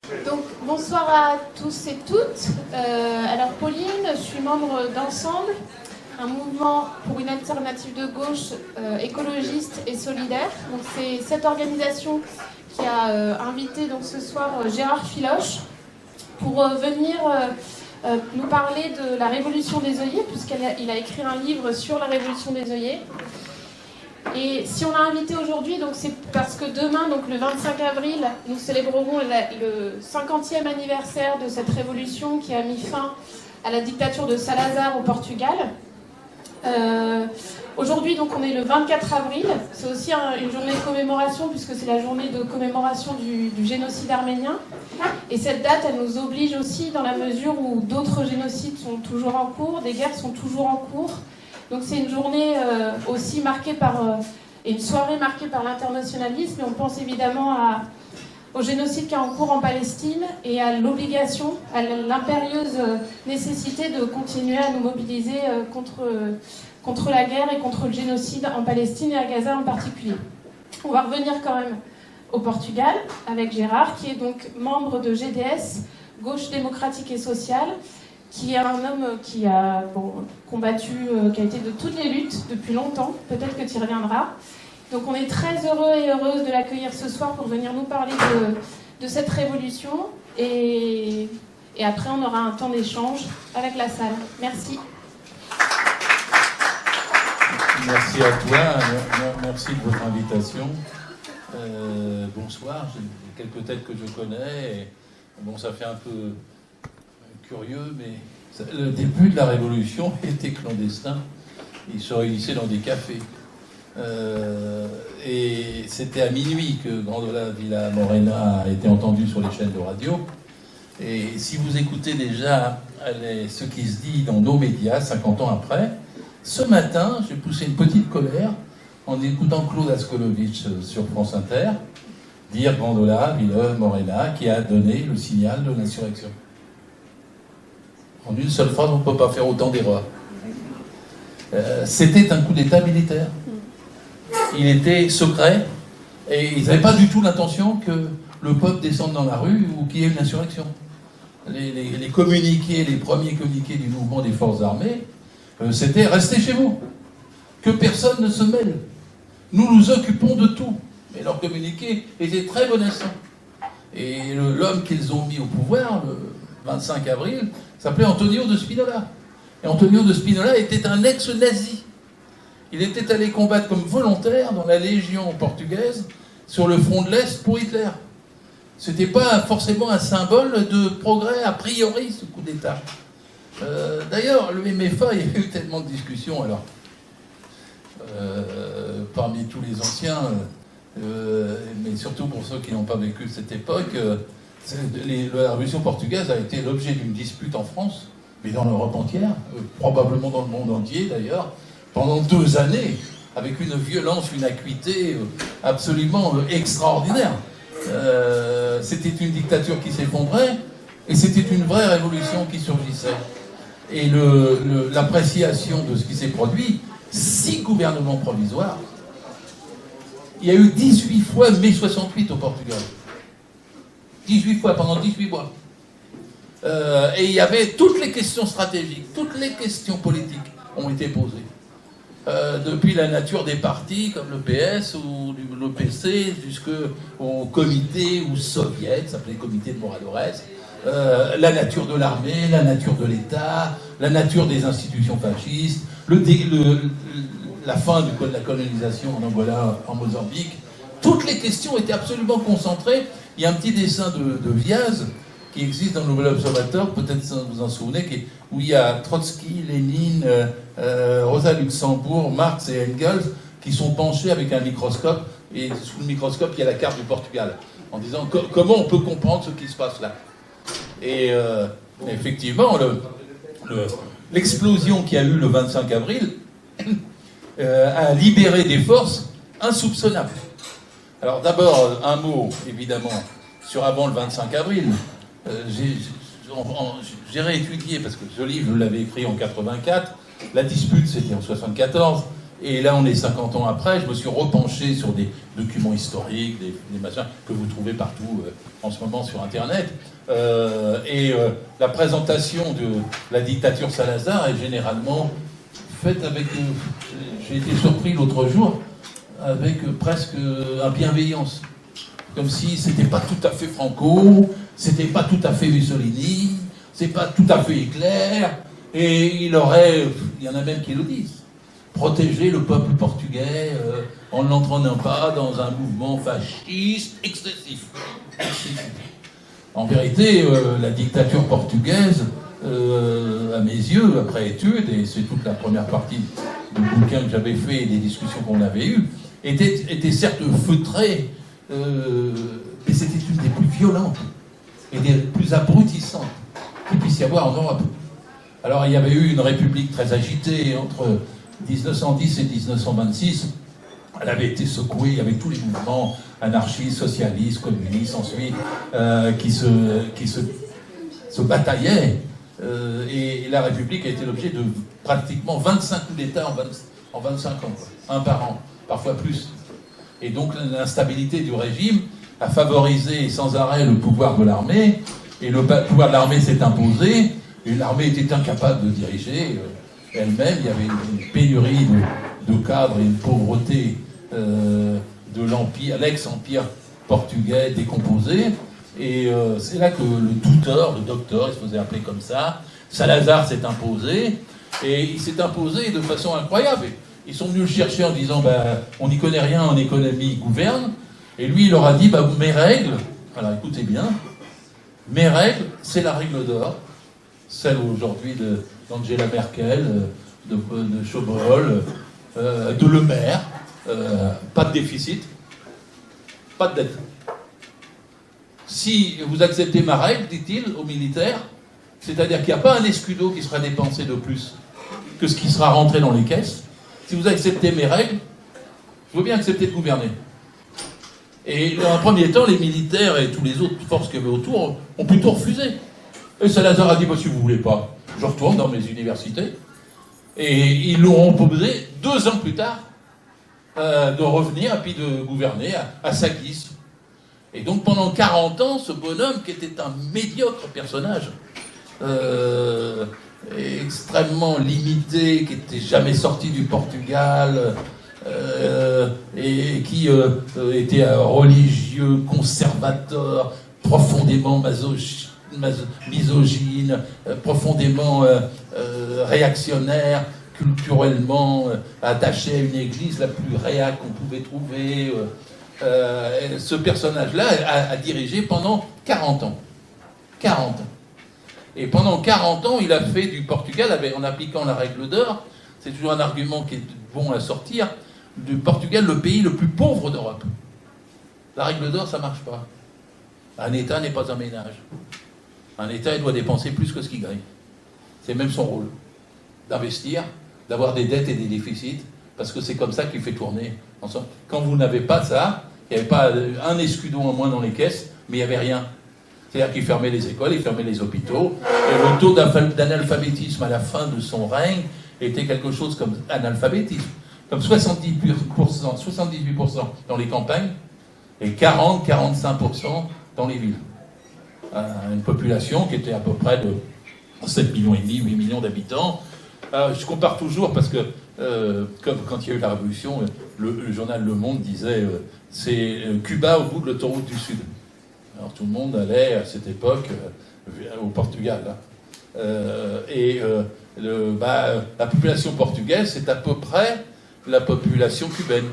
Donc, bonsoir à tous et toutes. Alors, Pauline, je suis membre d'Ensemble, un mouvement pour une alternative de gauche écologiste et solidaire. Donc, c'est cette organisation qui a invité donc, ce soir Gérard Filoche pour venir nous parler de la révolution des œillets, puisqu'il a écrit un livre sur la révolution des œillets. Et si on l'a invité aujourd'hui, donc c'est parce que demain, donc le 25 avril, nous célébrerons le 50e anniversaire de cette révolution qui a mis fin à la dictature de Salazar au Portugal. Aujourd'hui, donc on est le 24 avril. C'est aussi une journée de commémoration puisque c'est la journée de commémoration du génocide arménien. Et cette date, elle nous oblige aussi dans la mesure où d'autres génocides sont toujours en cours, des guerres sont toujours en cours. Donc c'est une journée aussi marquée et une soirée marquée par l'internationalisme, et on pense évidemment au génocide qui est en cours en Palestine et à l'obligation, à l'impérieuse nécessité de continuer à nous mobiliser contre la guerre et contre le génocide en Palestine et à Gaza en particulier. On va revenir quand même au Portugal avec Gérard, qui est donc membre de GDS, Gauche démocratique et sociale, qui est un homme qui a combattu, qui a été de toutes les luttes depuis longtemps. Peut-être que tu y reviendras. Donc on est très heureux et heureuse de l'accueillir ce soir pour venir nous parler de cette révolution. Et après, on aura un temps d'échange avec la salle. Merci. Merci à toi. Merci de votre invitation. Bonsoir. J'ai quelques têtes que je connais. Bon, ça fait un peu curieux, mais le début de la révolution était clandestin. Ils se réunissaient dans des cafés. Et c'était à minuit que Grandola Villa Morena a été entendu sur les chaînes de radio. Et si vous écoutez déjà ce qui se dit dans nos médias 50 ans après, ce matin, j'ai poussé une petite colère en écoutant Claude Askolovitch sur France Inter dire Grandola Villa Morena qui a donné le signal de l'insurrection. En une seule phrase, on ne peut pas faire autant d'erreurs. C'était un coup d'État militaire. Il était secret et ils n'avaient pas du tout l'intention que le peuple descende dans la rue ou qu'il y ait une insurrection. Les communiqués, les premiers communiqués du mouvement des forces armées, c'était « restez chez vous, que personne ne se mêle. Nous nous occupons de tout ». Mais leurs communiqués étaient très menaçants. Et l'homme qu'ils ont mis au pouvoir, le 25 avril, s'appelait Antonio de Spinola. Et Antonio de Spinola était un ex-nazi. Il était allé combattre comme volontaire dans la Légion portugaise sur le front de l'Est pour Hitler. Ce n'était pas forcément un symbole de progrès a priori, ce coup d'État. D'ailleurs, le MFA, il y a eu tellement de discussions. Alors, parmi tous les anciens, mais surtout pour ceux qui n'ont pas vécu cette époque, la Révolution portugaise a été l'objet d'une dispute en France, mais dans l'Europe entière, probablement dans le monde entier d'ailleurs, pendant 2 années, avec une violence, une acuité absolument extraordinaire. C'était une dictature qui s'effondrait, et c'était une vraie révolution qui surgissait. Et l'appréciation de ce qui s'est produit, 6 gouvernements provisoires, il y a eu 18 fois mai 68 au Portugal. 18 fois, pendant 18 mois. Et il y avait toutes les questions stratégiques, toutes les questions politiques ont été posées. Depuis la nature des partis, comme le PS ou le PC, jusqu'au comité ou soviet, ça s'appelait comité de Morales, la nature de l'armée, la nature de l'État, la nature des institutions fascistes, la fin de la colonisation en Angola, en Mozambique. Toutes les questions étaient absolument concentrées. Il y a un petit dessin de Viaz qui existe dans le Nouvel Observateur, peut-être vous en souvenez, où il y a Trotsky, Lénine, Rosa Luxembourg, Marx et Engels qui sont penchés avec un microscope, et sous le microscope, il y a la carte du Portugal, en disant comment on peut comprendre ce qui se passe là. Et effectivement, l'explosion qui a eu le 25 avril a libéré des forces insoupçonnables. Alors d'abord, un mot, évidemment, sur avant le 25 avril. J'ai réétudié, parce que ce livre, je l'avais écrit en 84, la dispute, c'était en 74, Et là, on est 50 ans après, je me suis repenché sur des documents historiques, des machins que vous trouvez partout en ce moment sur Internet. La présentation de la dictature Salazar est généralement faite avec... j'ai été surpris l'autre jour, avec presque bienveillance. Comme si c'était pas tout à fait Franco, c'était pas tout à fait Mussolini, c'est pas tout à fait Hitler, et il y en a même qui le disent, protéger le peuple portugais en ne l'entraînant pas dans un mouvement fasciste excessif. En vérité, la dictature portugaise, à mes yeux, après étude, et c'est toute la première partie du bouquin que j'avais fait et des discussions qu'on avait eues, était certes feutrée, mais c'était une des plus violentes et des plus abrutissantes qu'il puisse y avoir en Europe. Alors il y avait eu une république très agitée entre 1910 et 1926. Elle avait été secouée, il y avait tous les mouvements anarchistes, socialistes, communistes ensuite, qui se bataillaient. Et la République a été l'objet de pratiquement 25 coups d'État en 25 ans, quoi. Un par an, parfois plus. Et donc l'instabilité du régime a favorisé sans arrêt le pouvoir de l'armée, et le pouvoir de l'armée s'est imposé, et l'armée était incapable de diriger elle-même. Il y avait une pénurie de cadres et une pauvreté de l'empire, l'ex-empire portugais décomposé. Et c'est là que le docteur, il se faisait appeler comme ça, Salazar s'est imposé, et il s'est imposé de façon incroyable. Ils sont venus le chercher en disant on n'y connaît rien en économie, gouverne. Et lui, il leur a dit mes règles, alors écoutez bien, mes règles, c'est la règle d'or, celle aujourd'hui d'Angela Merkel, de Chaubrol, de Le Maire, pas de déficit, pas de dette. Si vous acceptez ma règle, dit-il aux militaires, c'est-à-dire qu'il n'y a pas un escudo qui sera dépensé de plus que ce qui sera rentré dans les caisses. Si vous acceptez mes règles, je veux bien accepter de gouverner. Et dans un premier temps, les militaires et toutes les autres forces qu'il y avait autour ont plutôt refusé. Et Salazar a dit, si vous ne voulez pas, je retourne dans mes universités. Et ils l'auront proposé 2 ans plus tard de revenir et puis de gouverner à sa guise. Et donc pendant 40 ans, ce bonhomme qui était un médiocre personnage, extrêmement limité, qui n'était jamais sorti du Portugal, et qui était religieux, conservateur, profondément misogyne, profondément réactionnaire, culturellement attaché à une église la plus réac qu'on pouvait trouver. Ce personnage-là a dirigé pendant 40 ans. 40 ans. Et pendant 40 ans, il a fait du Portugal, en appliquant la règle d'or, c'est toujours un argument qui est bon à sortir, du Portugal le pays le plus pauvre d'Europe. La règle d'or, ça ne marche pas. Un État n'est pas un ménage. Un État, il doit dépenser plus que ce qu'il gagne. C'est même son rôle. D'investir, d'avoir des dettes et des déficits, parce que c'est comme ça qu'il fait tourner. Quand vous n'avez pas ça, il n'y avait pas un escudon en moins dans les caisses, mais il n'y avait rien. C'est-à-dire qu'il fermait les écoles, il fermait les hôpitaux, et le taux d'analphabétisme à la fin de son règne était quelque chose comme analphabétisme, comme 78% dans les campagnes, et 40-45% dans les villes. Une population qui était à peu près de 7,5 millions, 8 millions d'habitants. Je compare toujours parce que, comme quand il y a eu la Révolution, le journal Le Monde disait c'est Cuba au bout de l'autoroute du Sud. Alors tout le monde allait à cette époque au Portugal. La population portugaise, c'est à peu près la population cubaine.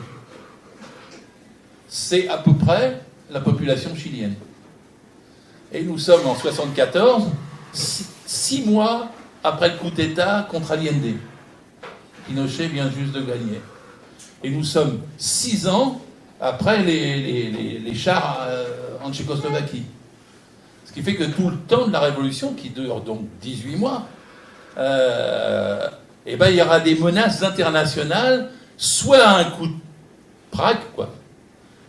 C'est à peu près la population chilienne. Et nous sommes en 1974, 6 mois après le coup d'État contre Allende. Pinochet vient juste de gagner. Et nous sommes 6 ans après les chars en Tchécoslovaquie. Ce qui fait que tout le temps de la Révolution, qui dure donc 18 mois, il y aura des menaces internationales, soit à un coup de Prague,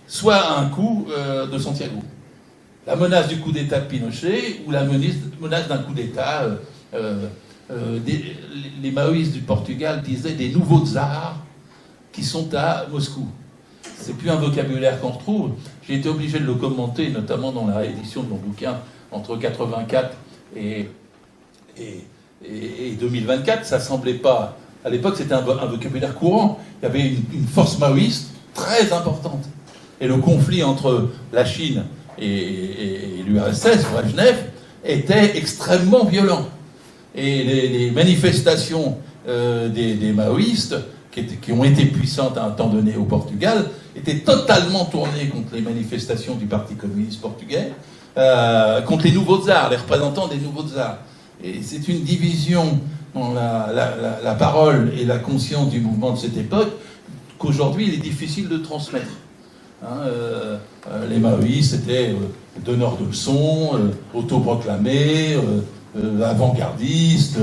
soit à un coup de Santiago. La menace du coup d'État de Pinochet ou la menace d'un coup d'État. Les maoïstes du Portugal disaient des nouveaux tsars qui sont à Moscou. C'est plus un vocabulaire qu'on retrouve. J'ai été obligé de le commenter, notamment dans la réédition de mon bouquin entre 84 et 2024. Ça semblait pas... À l'époque, c'était un vocabulaire courant. Il y avait une force maoïste très importante. Et le conflit entre la Chine et l'URSS, Brejnev, était extrêmement violent. Et les manifestations des maoïstes, qui ont été puissantes à un temps donné au Portugal, étaient totalement tournées contre les manifestations du Parti communiste portugais, contre les nouveaux tsars, les représentants des nouveaux tsars. Et c'est une division dans la parole et la conscience du mouvement de cette époque qu'aujourd'hui il est difficile de transmettre. Les maoïstes étaient donneurs de leçons, autoproclamés, avant-gardistes,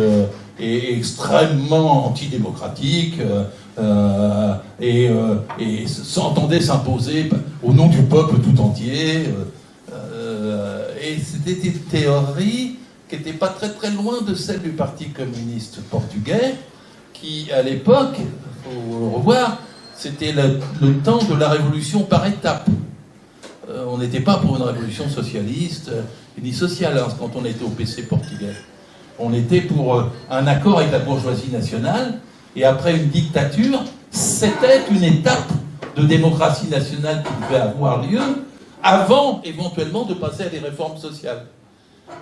et extrêmement antidémocratiques, et s'entendaient s'imposer au nom du peuple tout entier. Et c'était des théories qui n'étaient pas très très loin de celles du Parti communiste portugais, qui à l'époque, il faut le revoir, c'était le temps de la révolution par étapes. On n'était pas pour une révolution socialiste ni sociale quand on était au PC portugais. On était pour un accord avec la bourgeoisie nationale, et après une dictature, c'était une étape de démocratie nationale qui devait avoir lieu avant éventuellement de passer à des réformes sociales.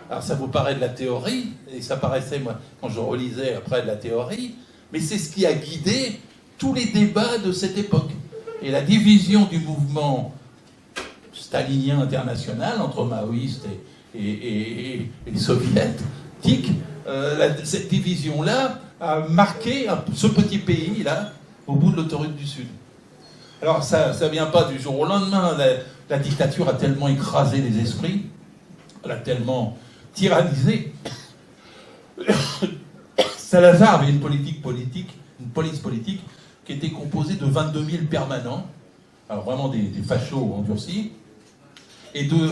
Alors ça vous paraît de la théorie, et ça paraissait, moi, quand je relisais après, de la théorie, mais c'est ce qui a guidé tous les débats de cette époque. Et la division du mouvement stalinien international entre maoïstes et les soviétiques, cette division-là a marqué ce petit pays-là au bout de l'autoroute du Sud. Alors ça ne vient pas du jour au lendemain. La dictature a tellement écrasé les esprits, elle a tellement tyrannisé. Salazar avait une police politique qui était composée de 22 000 permanents, alors vraiment des fachos endurcis, et de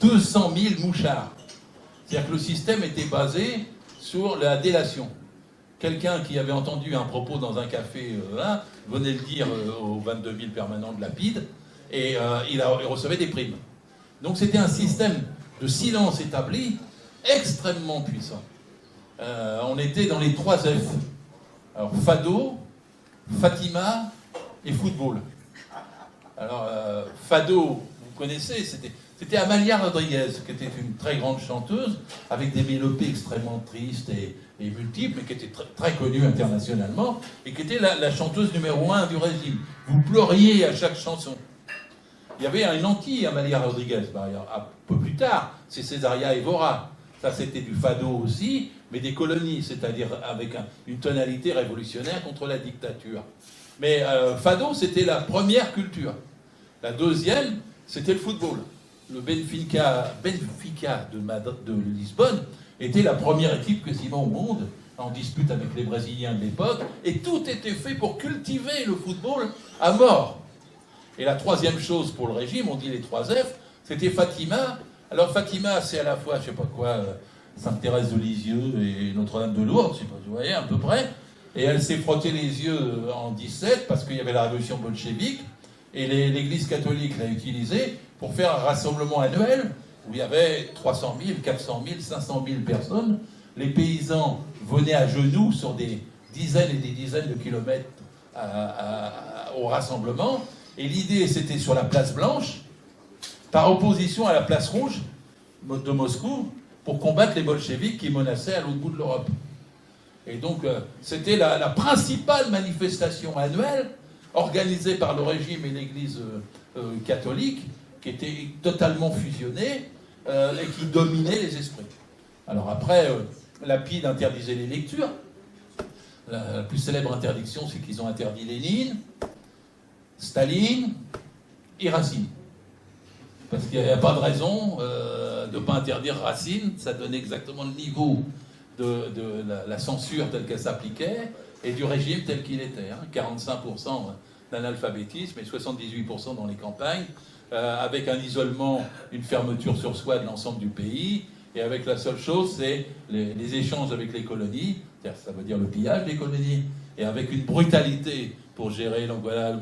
200 000 mouchards. C'est-à-dire que le système était basé sur la délation. Quelqu'un qui avait entendu un propos dans un café venait le dire aux 22 000 permanents de Lapide, et il recevait des primes. Donc c'était un système de silence établi extrêmement puissant. On était dans les 3 F. Alors Fado, Fatima et football. Alors Fado, vous connaissez, c'était Amalia Rodriguez, qui était une très grande chanteuse, avec des mélopées extrêmement tristes et multiples, mais qui était très connue internationalement, et qui était la chanteuse numéro 1 du régime. Vous pleuriez à chaque chanson. Il y avait une anti-Amalia Rodriguez, un peu plus tard, c'est Césaria Évora. Ça, c'était du fado aussi, mais des colonies, c'est-à-dire avec une tonalité révolutionnaire contre la dictature. Mais fado, c'était la première culture. La deuxième, c'était le football. Le Benfica de Lisbonne était la première équipe quasiment au monde, en dispute avec les Brésiliens de l'époque, et tout était fait pour cultiver le football à mort. Et la troisième chose pour le régime, on dit les 3 F, c'était Fatima. Alors Fatima, c'est à la fois, je sais pas quoi, Sainte-Thérèse de Lisieux et Notre-Dame de Lourdes, je sais pas, vous voyez, à peu près. Et elle s'est frotté les yeux en 17 parce qu'il y avait la révolution bolchevique, et l'Église catholique l'a utilisée pour faire un rassemblement annuel où il y avait 300 000, 400 000, 500 000 personnes. Les paysans venaient à genoux sur des dizaines et des dizaines de kilomètres au rassemblement. Et l'idée, c'était sur la place Blanche, par opposition à la place Rouge de Moscou, pour combattre les bolcheviks qui menaçaient à l'autre bout de l'Europe. Et donc, c'était la principale manifestation annuelle organisée par le régime et l'Église catholique, qui était totalement fusionnée et qui dominait les esprits. Alors après, Lapide interdisait les lectures. La plus célèbre interdiction, c'est qu'ils ont interdit Lénine, Staline et Racine. Parce qu'il n'y a pas de raison de ne pas interdire Racine, ça donnait exactement le niveau de la censure telle qu'elle s'appliquait et du régime tel qu'il était. 45% d'analphabétisme et 78% dans les campagnes, avec un isolement, une fermeture sur soi de l'ensemble du pays, et avec la seule chose, c'est les échanges avec les colonies, ça veut dire le pillage des colonies, et avec une brutalité pour gérer l'Angola, le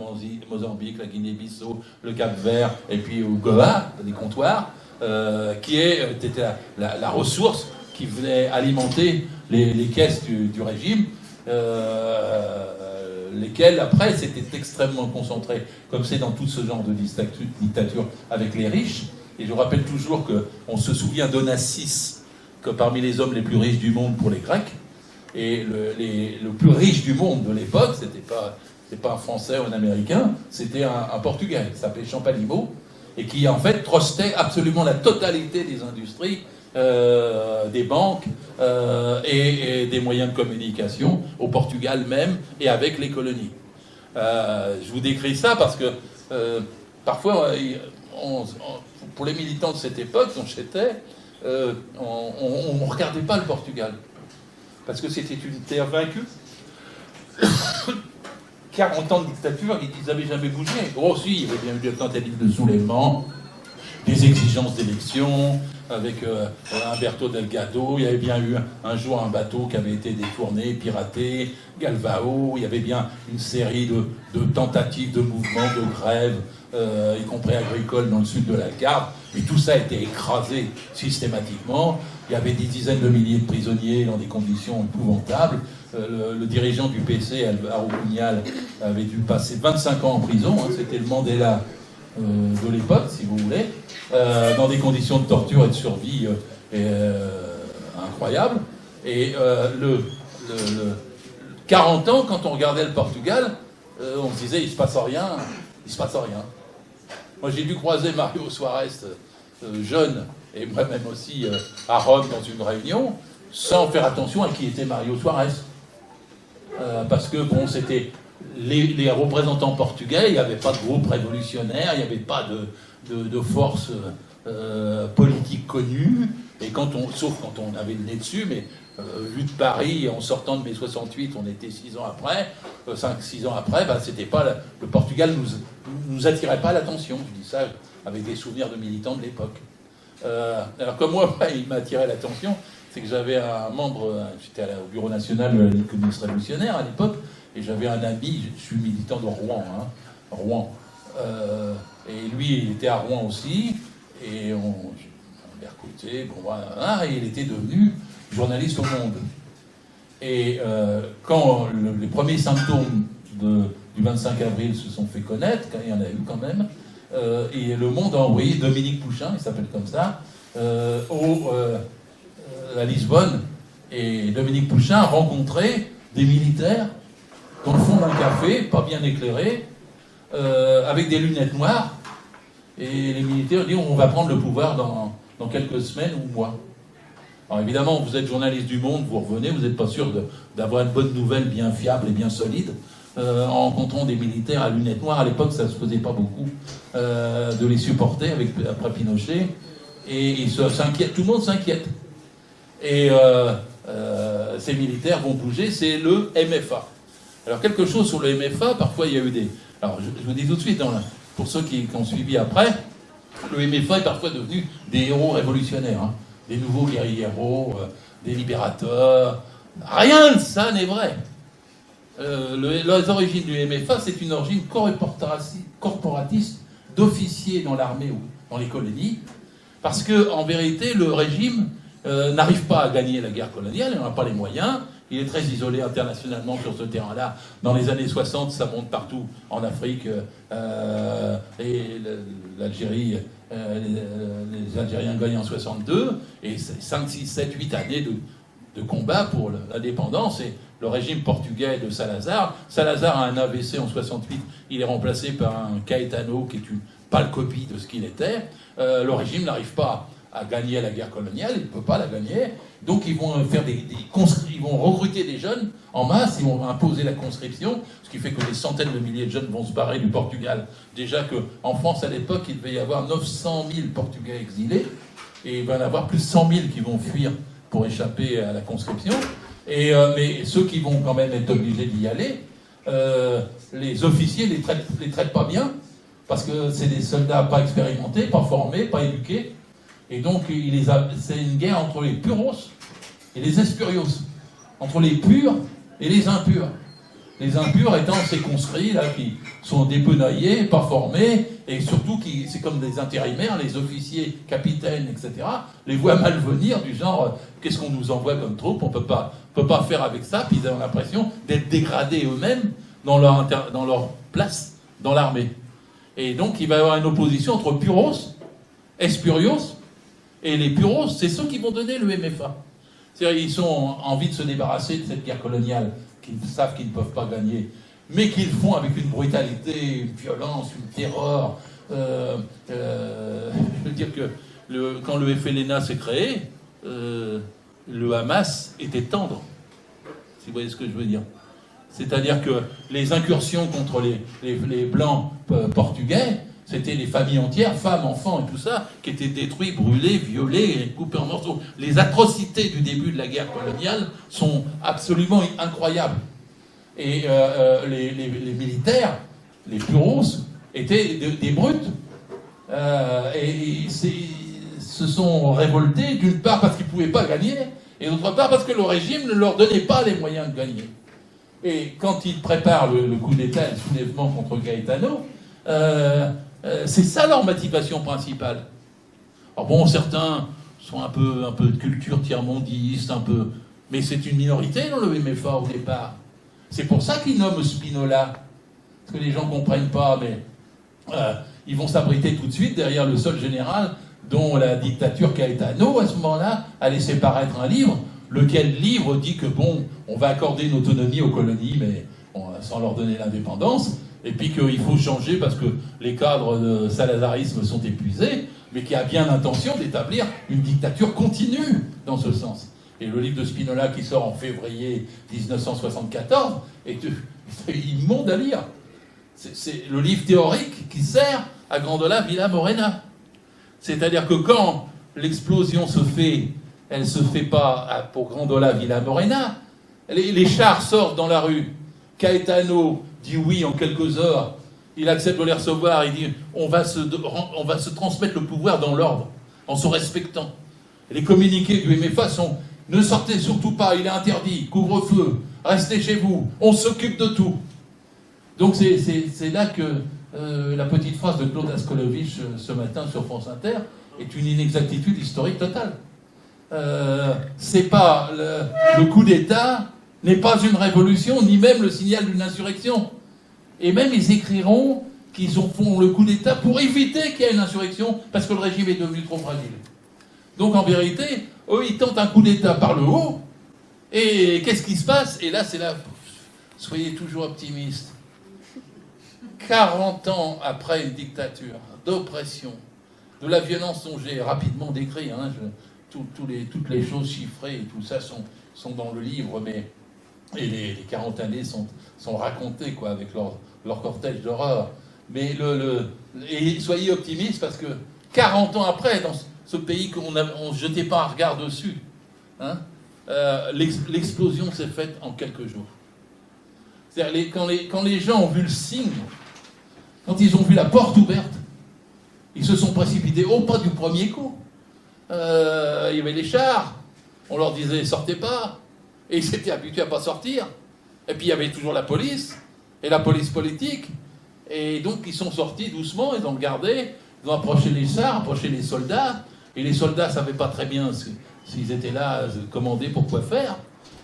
Mozambique, la Guinée-Bissau, le Cap-Vert, et puis au Goa, les comptoirs, qui était la ressource qui venait alimenter les caisses du régime, lesquelles, après, c'était extrêmement concentré, comme c'est dans tout ce genre de dictature, avec les riches. Et je rappelle toujours qu'on se souvient d'Onassis, que parmi les hommes les plus riches du monde pour les Grecs, et le plus riche du monde de l'époque, c'était pas un Français ou un Américain, c'était un Portugais, qui s'appelait Champalimaud, et qui en fait trustait absolument la totalité des industries, des banques et des moyens de communication au Portugal même et avec les colonies. Je vous décris ça parce que parfois, pour les militants de cette époque dont j'étais, on ne regardait pas le Portugal parce que c'était une terre vaincue. 40 ans de dictature, ils n'avaient jamais bougé. Oh si, il y avait bien eu des tentatives de soulèvement, des exigences d'élection, avec Humberto Delgado, il y avait bien eu un jour un bateau qui avait été détourné, piraté, Galvao, il y avait bien une série de tentatives de mouvements, de grèves, y compris agricoles dans le sud de l'Algarve, mais tout ça a été écrasé systématiquement. Il y avait des dizaines de milliers de prisonniers dans des conditions épouvantables. Le dirigeant du PC, Álvaro Cunhal, avait dû passer 25 ans en prison, hein, c'était le Mandela de l'époque, si vous voulez, dans des conditions de torture et de survie incroyables. Et 40 ans, quand on regardait le Portugal, on se disait, il se passe rien. Moi, j'ai dû croiser Mario Soares, jeune, et moi-même aussi, à Rome, dans une réunion, sans faire attention à qui était Mario Soares. Parce que, bon, c'était les représentants portugais, il n'y avait pas de groupe révolutionnaire, il n'y avait pas de force politique connue, et sauf quand on avait le nez dessus, mais vu de Paris, en sortant de mai 68, on était 6 ans après, 5-6 ans après, c'était pas le Portugal nous attirait pas l'attention. Je dis ça avec des souvenirs de militants de l'époque. Alors comme moi, il m'a attiré l'attention, c'est que j'avais un membre, j'étais au bureau national de la Ligue communiste révolutionnaire à l'époque, et j'avais un ami, je suis militant de Rouen, Rouen, et lui il était à Rouen aussi, et on l'a recruté, bon, voilà, et il était devenu journaliste au Monde. Et quand les premiers symptômes du 25 avril se sont fait connaître, quand il y en a eu quand même, et le Monde a envoyé Dominique Pouchin, il s'appelle comme ça, à Lisbonne, et Dominique Pouchin a rencontré des militaires dans le fond d'un café, pas bien éclairé, avec des lunettes noires, et les militaires disent on va prendre le pouvoir dans quelques semaines ou mois. Alors évidemment, vous êtes journaliste du Monde, vous revenez, vous n'êtes pas sûr d'avoir une bonne nouvelle bien fiable et bien solide, en rencontrant des militaires à lunettes noires. À l'époque, ça ne se faisait pas beaucoup de les supporter après Pinochet, et tout le monde s'inquiète. Et ces militaires vont bouger, c'est le MFA. Alors quelque chose sur le MFA, parfois il y a eu des... Alors je vous dis tout de suite, pour ceux qui ont suivi après, le MFA est parfois devenu des héros révolutionnaires, hein, des nouveaux guérilleros, des libérateurs. Rien de ça n'est vrai. Les origines du MFA, c'est une origine corporatiste d'officiers dans l'armée ou dans les colonies, parce que en vérité, le régime n'arrive pas à gagner la guerre coloniale, il n'en a pas les moyens, il est très isolé internationalement sur ce terrain-là. Dans les années 60, ça monte partout, en Afrique, et l'Algérie, les Algériens gagnent en 62, et 5, 6, 7, 8 années de combat pour l'indépendance, et le régime portugais de Salazar. Salazar a un AVC en 68, il est remplacé par un Caetano qui est une pâle copie de ce qu'il était. Le régime n'arrive pas à gagner la guerre coloniale, il ne peut pas la gagner, donc ils vont faire ils vont recruter des jeunes en masse, ils vont imposer la conscription, ce qui fait que des centaines de milliers de jeunes vont se barrer du Portugal. Déjà qu'en France, à l'époque, il devait y avoir 900 000 Portugais exilés, et il va y en avoir plus de 100 000 qui vont fuir pour échapper à la conscription, mais ceux qui vont quand même être obligés d'y aller, les officiers les traitent pas bien, parce que c'est des soldats pas expérimentés, pas formés, pas éduqués. Et donc, c'est une guerre entre les puros et les espurios, entre les purs et les impurs. Les impurs étant ces conscrits là, qui sont dépenaillés, pas formés, et surtout c'est comme des intérimaires, les officiers, capitaines, etc., les voient mal venir du genre qu'est-ce qu'on nous envoie comme troupe, on peut pas faire avec ça, puis ils ont l'impression d'être dégradés eux-mêmes dans leur place dans l'armée. Et donc il va y avoir une opposition entre puros, espurios, et les puros, c'est ceux qui vont donner le MFA. C'est-à-dire ils ont envie de se débarrasser de cette guerre coloniale qu'ils savent qu'ils ne peuvent pas gagner, mais qu'ils font avec une brutalité, une violence, une terreur. Je veux dire que quand le FLNA s'est créé, le Hamas était tendre, si vous voyez ce que je veux dire. C'est-à-dire que les incursions contre les blancs portugais, c'était les familles entières, femmes, enfants et tout ça, qui étaient détruits, brûlés, violés, coupés en morceaux. Les atrocités du début de la guerre coloniale sont absolument incroyables. Et les militaires, les puros, étaient des brutes. Se sont révoltés, d'une part parce qu'ils ne pouvaient pas gagner, et d'autre part parce que le régime ne leur donnait pas les moyens de gagner. Et quand ils préparent le coup d'État et le soulèvement contre Gaetano, c'est ça leur motivation principale. Alors bon, certains sont un peu de culture tiers-mondiste, mais c'est une minorité dans le MFA au départ. C'est pour ça qu'ils nomment Spinola. Parce que les gens ne comprennent pas, mais ils vont s'abriter tout de suite derrière le seul général dont la dictature Gaetano, à ce moment-là, a laissé paraître un livre, lequel livre dit que bon, on va accorder une autonomie aux colonies, mais sans leur donner l'indépendance, et puis qu'il faut changer parce que les cadres de salazarisme sont épuisés, mais qui a bien l'intention d'établir une dictature continue dans ce sens. Et le livre de Spinola qui sort en février 1974 est immonde à lire. C'est le livre théorique qui sert à Grandola Villa Morena. C'est-à-dire que quand l'explosion se fait, elle ne se fait pas pour Grandola Villa Morena, les chars sortent dans la rue, Caetano dit oui en quelques heures, il accepte de les recevoir, il dit on va se transmettre le pouvoir dans l'ordre, en se respectant. Et les communiqués du MFA sont ne sortez surtout pas, il est interdit, couvre-feu, restez chez vous, on s'occupe de tout. Donc c'est là que la petite phrase de Claude Askolovitch ce matin sur France Inter est une inexactitude historique totale. C'est pas le coup d'État n'est pas une révolution, ni même le signal d'une insurrection. Et même ils écriront qu'ils font le coup d'État pour éviter qu'il y ait une insurrection, parce que le régime est devenu trop fragile. Donc en vérité, eux, ils tentent un coup d'État par le haut, et qu'est-ce qui se passe? Et là, c'est là, soyez toujours optimistes. 40 ans après une dictature, d'oppression, de la violence dont j'ai rapidement décrit, toutes les choses chiffrées et tout ça sont dans le livre, mais et les 40 années sont racontées quoi, avec leur cortège d'horreur. Mais et soyez optimistes parce que 40 ans après, dans ce pays qu'on ne jetait pas un regard dessus, l'explosion s'est faite en quelques jours. C'est-à-dire quand les gens ont vu le signe, quand ils ont vu la porte ouverte, ils se sont précipités au pas du premier coup. Il y avait les chars, on leur disait sortez pas, et ils s'étaient habitués à pas sortir. Et puis il y avait toujours la police, et la police politique, et donc ils sont sortis doucement, ils ont regardé, ils ont approché les chars, approché les soldats, et les soldats ne savaient pas très bien s'ils étaient là, commandés pour quoi faire.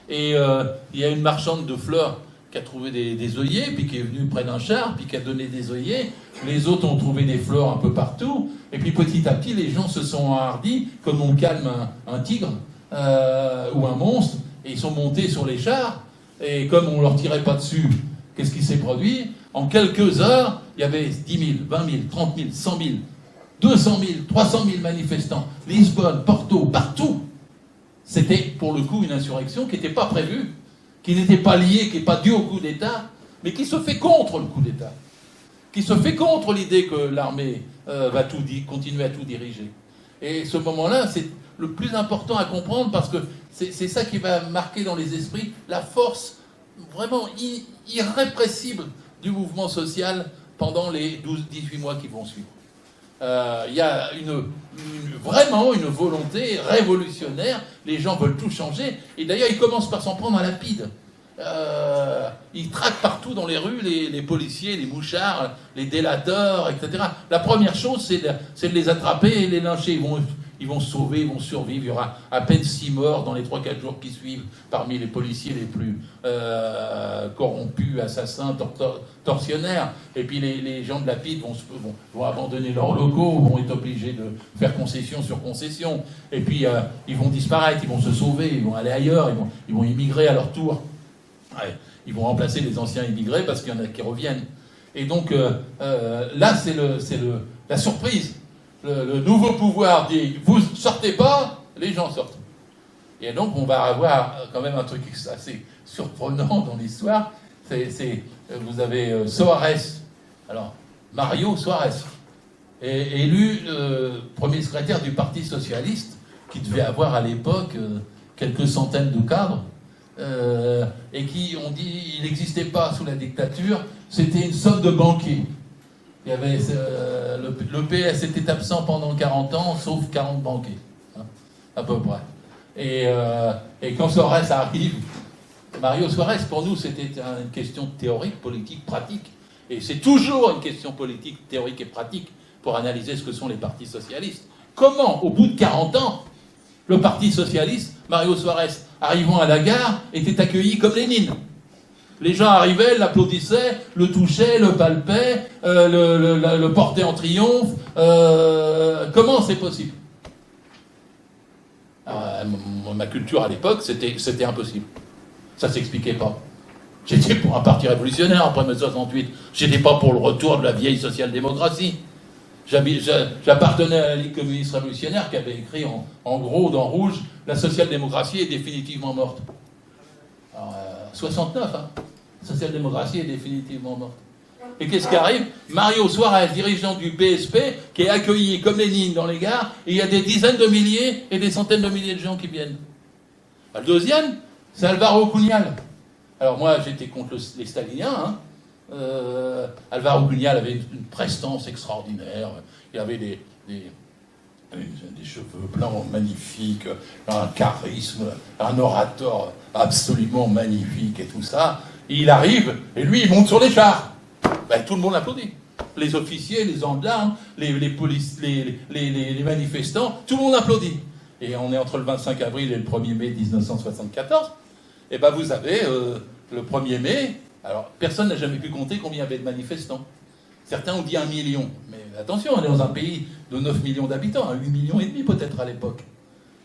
Et il y a une marchande de fleurs qui a trouvé des œillets, puis qui est venue près d'un char, puis qui a donné des œillets. Les autres ont trouvé des fleurs un peu partout. Et puis petit à petit, les gens se sont enhardis, comme on calme un tigre ou un monstre, et ils sont montés sur les chars. Et comme on ne leur tirait pas dessus, qu'est-ce qui s'est produit? En quelques heures, il y avait 10 000, 20 000, 30 000, 100 000, 200 000, 300 000 manifestants. Lisbonne, Porto, partout. C'était pour le coup une insurrection qui n'était pas prévue, qui n'était pas liée, qui n'est pas due au coup d'État, mais qui se fait contre le coup d'État, qui se fait contre l'idée que l'armée va continuer à tout diriger. Et ce moment-là, c'est le plus important à comprendre parce que c'est ça qui va marquer dans les esprits la force vraiment irrépressible du mouvement social pendant les 12-18 mois qui vont suivre. Il y a vraiment une volonté révolutionnaire, les gens veulent tout changer, et d'ailleurs ils commencent par s'en prendre à Lapide. Ils traquent partout dans les rues les policiers, les mouchards, les délateurs, etc. La première chose, c'est de les attraper et les lyncher. Ils vont se sauver, ils vont survivre. Il y aura à peine 6 morts dans les 3-4 jours qui suivent parmi les policiers les plus corrompus, assassins, tortionnaires. Et puis les gens de la PIDE vont abandonner leurs locaux, vont être obligés de faire concession sur concession. Et puis ils vont disparaître, ils vont se sauver, ils vont aller ailleurs, ils vont immigrer à leur tour. Ouais, ils vont remplacer les anciens immigrés parce qu'il y en a qui reviennent. Et donc là, c'est la surprise. Le nouveau pouvoir dit « vous sortez pas », les gens sortent. Et donc on va avoir quand même un truc assez surprenant dans l'histoire. Vous avez Soares, alors Mario Soares, est élu premier secrétaire du Parti socialiste, qui devait avoir à l'époque quelques centaines de cadres, et qui, on dit, il n'existait pas sous la dictature, c'était une somme de banquiers. Il y avait, le PS était absent pendant 40 ans, sauf 40 banquiers, hein, à peu près. Et quand Soares arrive, Mario Soares, pour nous, c'était une question théorique, politique, pratique. Et c'est toujours une question politique, théorique et pratique pour analyser ce que sont les partis socialistes. Comment, au bout de 40 ans, le Parti socialiste, Mario Soares, arrivant à la gare, était accueilli comme Lénine? Les gens arrivaient, l'applaudissaient, le touchaient, le palpaient, le portaient en triomphe. Comment c'est possible? Ma culture à l'époque, c'était impossible. Ça ne s'expliquait pas. J'étais pour un parti révolutionnaire après mai 68. J'étais pas pour le retour de la vieille social-démocratie. J'appartenais à la Ligue communiste révolutionnaire qui avait écrit en gros, dans rouge, la social-démocratie est définitivement morte. Alors, 69, hein. La social-démocratie est définitivement morte. Et qu'est-ce qui arrive? Mario Soares, dirigeant du PSP, qui est accueilli comme Lénine dans les gares, et il y a des dizaines de milliers et des centaines de milliers de gens qui viennent. Le deuxième, c'est Alvaro Cunial. Alors moi, j'étais contre les staliniens, hein. Alvaro Cunial avait une prestance extraordinaire. Il avait des cheveux blancs magnifiques, un charisme, un orateur absolument magnifique et tout ça. Et il arrive, et lui, il monte sur les chars. Ben, tout le monde applaudit. Les officiers, les gendarmes, les polices, les manifestants, tout le monde applaudit. Et on est entre le 25 avril et le 1er mai 1974. Et ben vous avez le 1er mai, alors personne n'a jamais pu compter combien il y avait de manifestants. Certains ont dit 1 million. Mais attention, on est dans un pays de 9 millions d'habitants, 8 millions et demi peut-être à l'époque.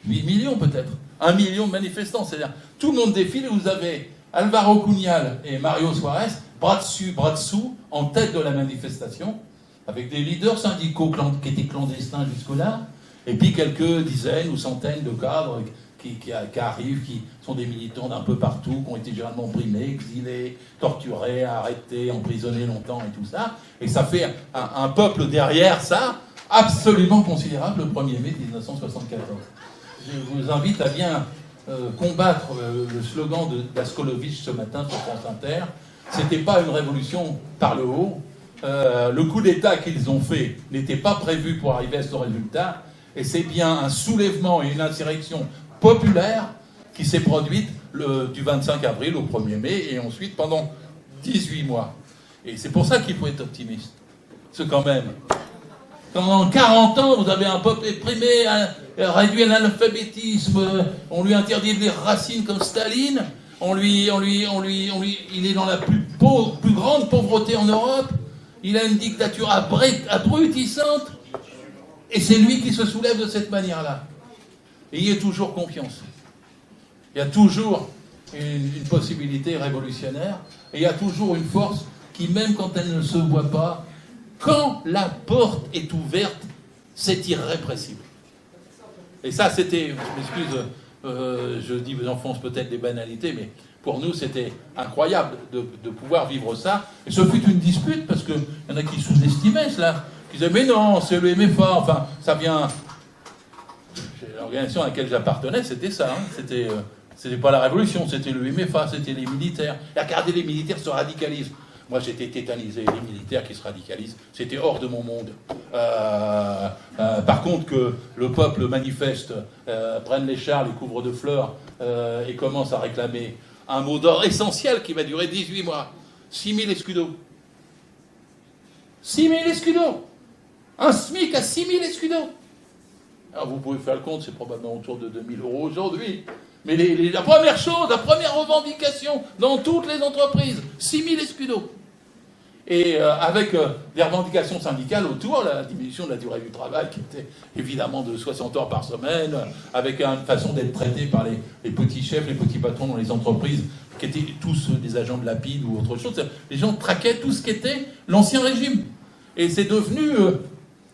8 millions peut-être. 1 million de manifestants. C'est-à-dire, tout le monde défile et vous avez Alvaro Cunial et Mario Soares, bras dessus, bras dessous, en tête de la manifestation, avec des leaders syndicaux qui étaient clandestins jusque-là, et puis quelques dizaines ou centaines de cadres qui arrivent, qui sont des militants d'un peu partout, qui ont été généralement brimés, exilés, torturés, arrêtés, emprisonnés longtemps et tout ça. Et ça fait un peuple derrière ça, absolument considérable, le 1er mai 1974. Je vous invite à bien combattre le slogan d'Askolovitch ce matin sur France Inter. C'était pas une révolution par le haut. Le coup d'État qu'ils ont fait n'était pas prévu pour arriver à ce résultat. Et c'est bien un soulèvement et une insurrection populaire qui s'est produite du 25 avril au 1er mai et ensuite pendant 18 mois. Et c'est pour ça qu'il faut être optimiste. C'est quand même, pendant 40 ans, vous avez un peuple éprimé, réduit à l'analphabétisme, on lui interdit de lire Racine comme Staline, il est dans la plus grande pauvreté en Europe, il a une dictature abrutissante, et c'est lui qui se soulève de cette manière-là. Ayez toujours confiance. Il y a toujours une possibilité révolutionnaire, et il y a toujours une force qui, même quand elle ne se voit pas, quand la porte est ouverte, c'est irrépressible. Et ça, c'était, je m'excuse, je dis, j'enfonce peut-être des banalités, mais pour nous, c'était incroyable de pouvoir vivre ça. Et ce fut une dispute, parce qu'il y en a qui sous-estimaient cela, qui disaient, mais non, c'est le MFA, enfin, ça vient... L'organisation à laquelle j'appartenais, c'était ça, hein. C'était pas la révolution, c'était le MFA, c'était les militaires. Et regardez, les militaires se radicalisent. Moi, j'étais tétanisé, les militaires qui se radicalisent, c'était hors de mon monde. Par contre, que le peuple manifeste, prenne les chars, les couvre de fleurs, et commence à réclamer un mot d'ordre essentiel qui va durer 18 mois. 6 000 escudos. 6 000 escudos. Un SMIC à 6 000 escudos. Alors vous pouvez faire le compte, c'est probablement autour de 2 000 € aujourd'hui. Mais la première chose, la première revendication dans toutes les entreprises, 6 000 escudos. Et avec des revendications syndicales autour, la diminution de la durée du travail qui était évidemment de 60 heures par semaine, avec une façon d'être traité par les petits chefs, les petits patrons dans les entreprises, qui étaient tous des agents de Lapide ou autre chose. Les gens traquaient tout ce qu'était l'ancien régime. Et c'est devenu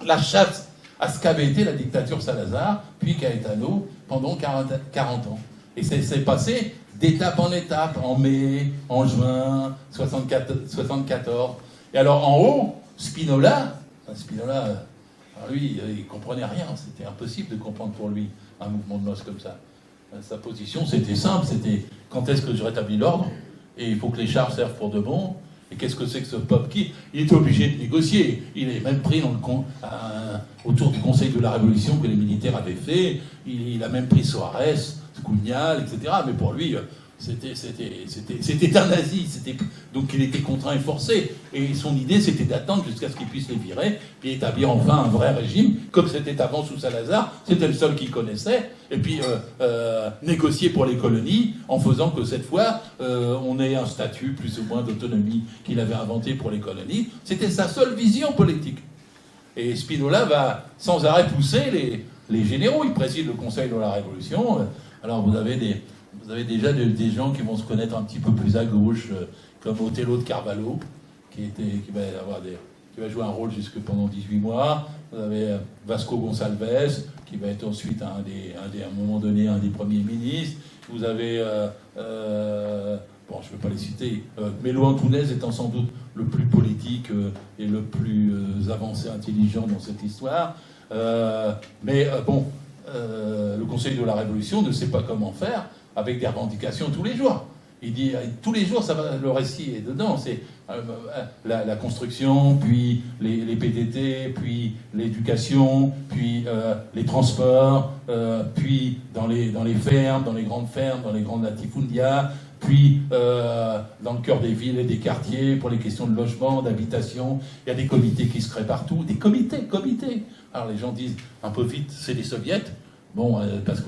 la chasse à ce qu'avait été la dictature Salazar, puis Caetano, pendant 40 ans. Et c'est passé d'étape en étape, en mai, en juin, 74. Et alors en haut, Spinola, alors lui, il ne comprenait rien, c'était impossible de comprendre pour lui un mouvement de masse comme ça. Sa position, c'était simple, c'était quand est-ce que je rétablis l'ordre, et il faut que les chars servent pour de bon, et qu'est-ce que c'est que ce peuple qui... Il était obligé de négocier, il est même pris autour du Conseil de la Révolution que les militaires avaient fait, il a même pris Soares, Cunhal, etc. Mais pour lui, c'était un nazi, donc il était contraint et forcé. Et son idée, c'était d'attendre jusqu'à ce qu'il puisse les virer, puis établir enfin un vrai régime, comme c'était avant sous Salazar, c'était le seul qu'il connaissait, et puis négocier pour les colonies, en faisant que cette fois, on ait un statut plus ou moins d'autonomie qu'il avait inventé pour les colonies. C'était sa seule vision politique. Et Spinola va sans arrêt pousser les généraux. Il préside le Conseil de la Révolution. Alors vous avez déjà des gens qui vont se connaître un petit peu plus à gauche, comme Othello de Carvalho, qui va jouer un rôle jusque pendant 18 mois. Vous avez Vasco Gonçalves, qui va être ensuite à un moment donné un des premiers ministres. Vous avez, je ne vais pas les citer, Melo Antunes étant sans doute le plus politique et le plus avancé, intelligent dans cette histoire. Le Conseil de la Révolution ne sait pas comment faire avec des revendications tous les jours. Il dit tous les jours, le récit est dedans. C'est la construction, puis les PTT, puis l'éducation, puis les transports, puis dans les fermes, dans les grandes fermes, dans les grandes latifundia, puis dans le cœur des villes et des quartiers pour les questions de logement, d'habitation. Il y a des comités qui se créent partout. Des comités. Alors les gens disent un peu vite, c'est les soviets. Bon, parce